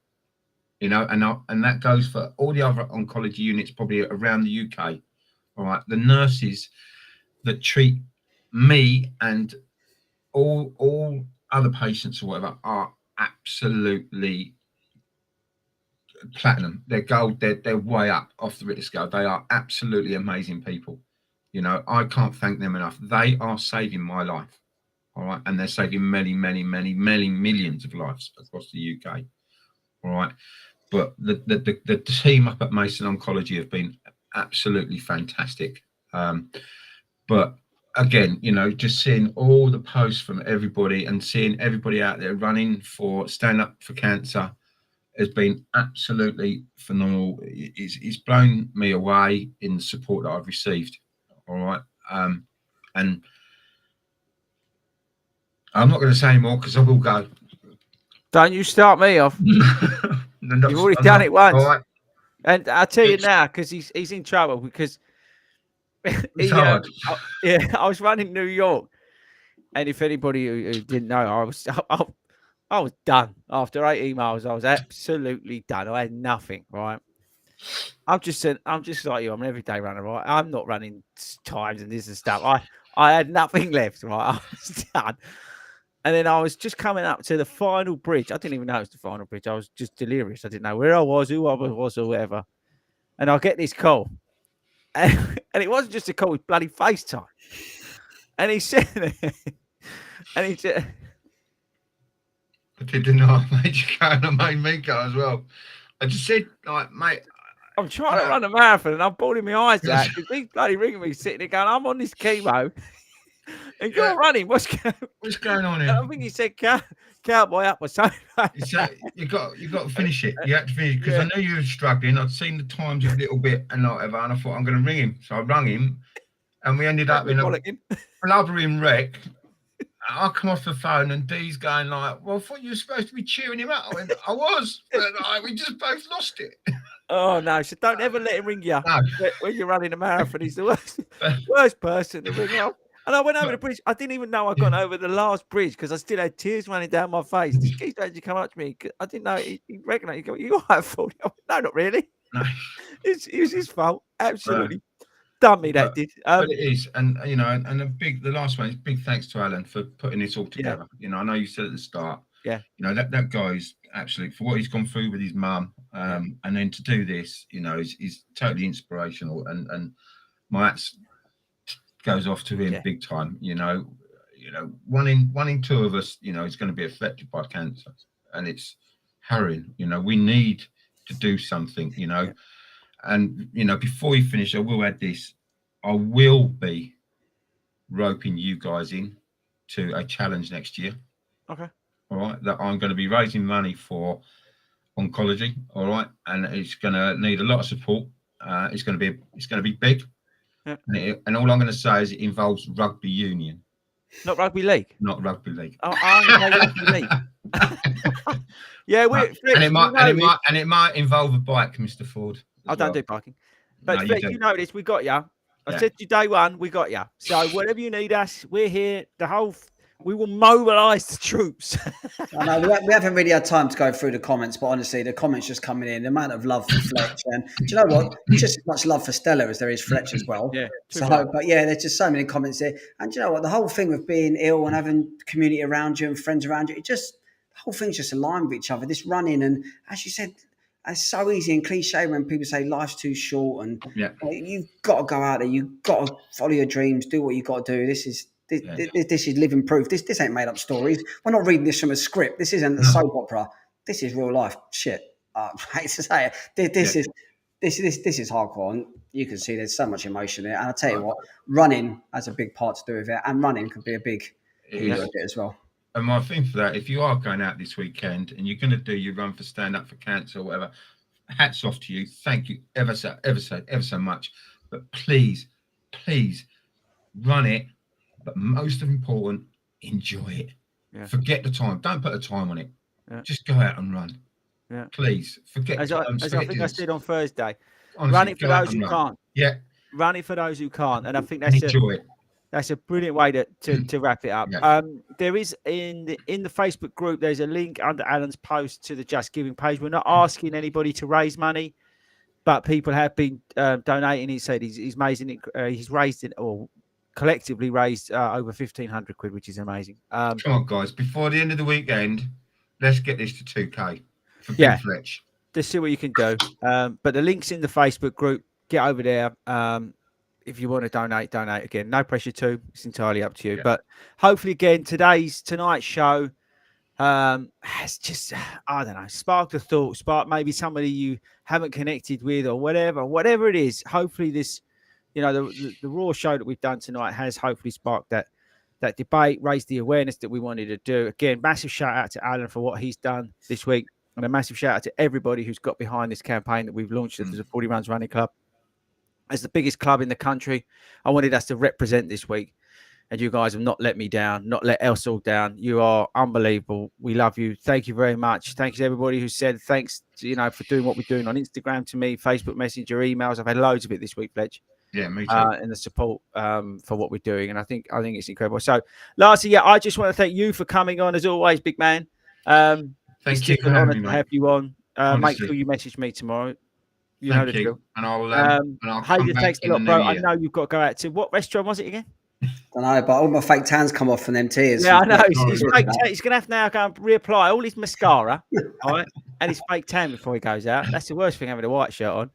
You know, and that goes for all the other oncology units probably around the UK. All right, the nurses that treat me and all other patients or whatever are absolutely platinum. They're gold. They're way up off the Ritter scale. They are absolutely amazing people. You know, I can't thank them enough. They are saving my life. All right, and they're saving many millions of lives across the UK. All right, but the team up at Mason Oncology have been absolutely fantastic. But again, you know, just seeing all the posts from everybody and seeing everybody out there running for Stand Up for Cancer has been absolutely phenomenal. It's blown me away in the support that I've received. All right. And I'm not going to say any more because I will go. Don't you start me off. You've already done it once. All right. And I'll tell you now, because he's in trouble, because It's hard. I was running New York, and if anybody who didn't know, I was done after 8 emails. I was absolutely done. I had nothing. Right. I'm just like you. I'm an everyday runner. Right. I'm not running times and this and stuff. I had nothing left. Right. I was done. And then I was just coming up to the final bridge. I didn't even know it was the final bridge. I was just delirious. I didn't know where I was, who I was, or whatever. And I get this call. And it wasn't just a call, it was bloody FaceTime. And he said, I didn't know I made you go, and I made me go as well. I just said, like, mate, I'm trying to run a marathon, and I'm bawling my eyes out because he's bloody ringing me, sitting there going, I'm on this chemo. And you're running. What's going on here? I think he said cowboy up or something. You got to finish it. You had to finish because I knew you were struggling. I'd seen the times a little bit and whatever, and I thought I'm going to ring him. So I rang him, and we ended up in a blubbering wreck. I come off the phone, and Dee's going like, "Well, I thought you were supposed to be cheering him up." I went, "I was, but we just both lost it." Oh no! So don't ever let him ring you when you're running a marathon. He's the worst person to ring up. And I went over the bridge. I didn't even know I'd gone over the last bridge because I still had tears running down my face. This geezer actually come up to me. I didn't know he recognised. He go, "You all right, FORDY?" No, not really. No. It was his fault. Absolutely. Done me, that did. But it is. And, you know, and the last one is big thanks to Alan for putting this all together. Yeah. You know, I know you said at the start. Yeah. You know, that guy's absolutely, for what he's gone through with his mum, and then to do this, you know, he's totally inspirational. And my hats goes off to him big time. You know, one in two of us, you know, is going to be affected by cancer, and it's harrowing. You know, we need to do something. You know, and you know, before you finish, I will add this: I will be roping you guys in to a challenge next year. Okay. All right, that I'm going to be raising money for oncology. All right, and it's going to need a lot of support. It's going to be big. Yeah. And all I'm going to say is it involves rugby union. Not rugby league? Not rugby league. Oh, I'm going to rugby league. Yeah, and it might involve a bike, Mr. Ford. I don't do biking. But no, you know this, we got you. I said to you day one, we got you. So whatever you need us, we're here. We will mobilise the troops. I know we haven't really had time to go through the comments, but honestly, the comments just coming in. The amount of love for Fletch, and do you know what? Just as much love for Stella as there is Fletch as well. Yeah. But yeah, there's just so many comments there. And do you know what? The whole thing with being ill and having community around you and friends around you, the whole thing's just aligned with each other. This running, and as you said, it's so easy and cliche when people say life's too short, and you've got to go out there, you've got to follow your dreams, do what you got to do. This is living proof. This ain't made up stories. We're not reading this from a script. This isn't a soap opera. This is real life shit. I hate to say it. This is hardcore, and you can see there's so much emotion in it. And I tell you what, running has a big part to do with it, and running could be a big hero of it as well. And my thing for that, if you are going out this weekend and you're going to do your run for Stand Up for Cancer or whatever, hats off to you. Thank you ever so much. But please run it. But most important, enjoy it. Yeah. Forget the time. Don't put a time on it. Yeah. Just go out and run. Yeah. Please forget. As I think I said on Thursday, honestly, run it for those who can't. Yeah. Run it for those who can't. And I think that's enjoy it. That's a brilliant way to wrap it up. Yeah. There is in the Facebook group, there's a link under Alan's post to the Just Giving page. We're not asking anybody to raise money, but people have been donating. He said he's raising it. He's raised it, or collectively raised over 1,500 quid, which is amazing. Come on, guys! Before the end of the weekend, let's get this to 2K for Big Yeah. Fletch. Just see what you can do. But the link's in the Facebook group. Get over there. If you want to donate again. No pressure to. It's entirely up to you. Yeah. But hopefully, again, tonight's show has just, I don't know, sparked a thought, sparked maybe somebody you haven't connected with or whatever it is. Hopefully this, the Raw show that we've done tonight has hopefully sparked that debate, raised the awareness that we wanted to do. Again, massive shout out to Alan for what he's done this week. And a massive shout out to everybody who's got behind this campaign that we've launched as the 40 Runs Running Club. As the biggest club in the country, I wanted us to represent this week. And you guys have not let me down, not let us all down. You are unbelievable. We love you. Thank you very much. Thank you to everybody who said thanks, for doing what we're doing on Instagram to me, Facebook Messenger, emails. I've had loads of it this week, Fletch. Yeah, me too. And the support for what we're doing. And I think it's incredible. So, lastly, I just want to thank you for coming on, as always, big man. Thank you for having me, mate. Have you on. Make Honestly. sure you message me tomorrow. You Thank know the you. drill. And I'll come back thanks a in lot, the bro. new I year. know you've got to go out to what restaurant was it again? Don't know, but all my fake tans come off from them tears. Yeah, I know. He's He's going to have to now go and reapply all his mascara, all right, and his fake tan before he goes out. That's the worst thing, having a white shirt on.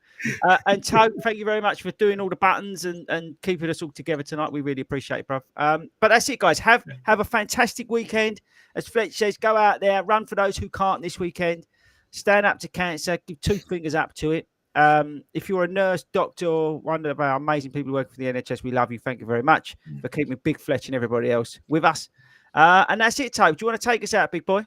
And Toad, thank you very much for doing all the buttons and keeping us all together tonight. We really appreciate it, bro. But that's it, guys. Have a fantastic weekend. As Fletch says, go out there, run for those who can't this weekend. Stand up to cancer. Give 2 fingers up to it. If you're a nurse, doctor, or one of our amazing people working for the NHS, we love you. Thank you very much for keeping Big Fletch and everybody else with us. And that's it, Toad. Do you want to take us out, big boy?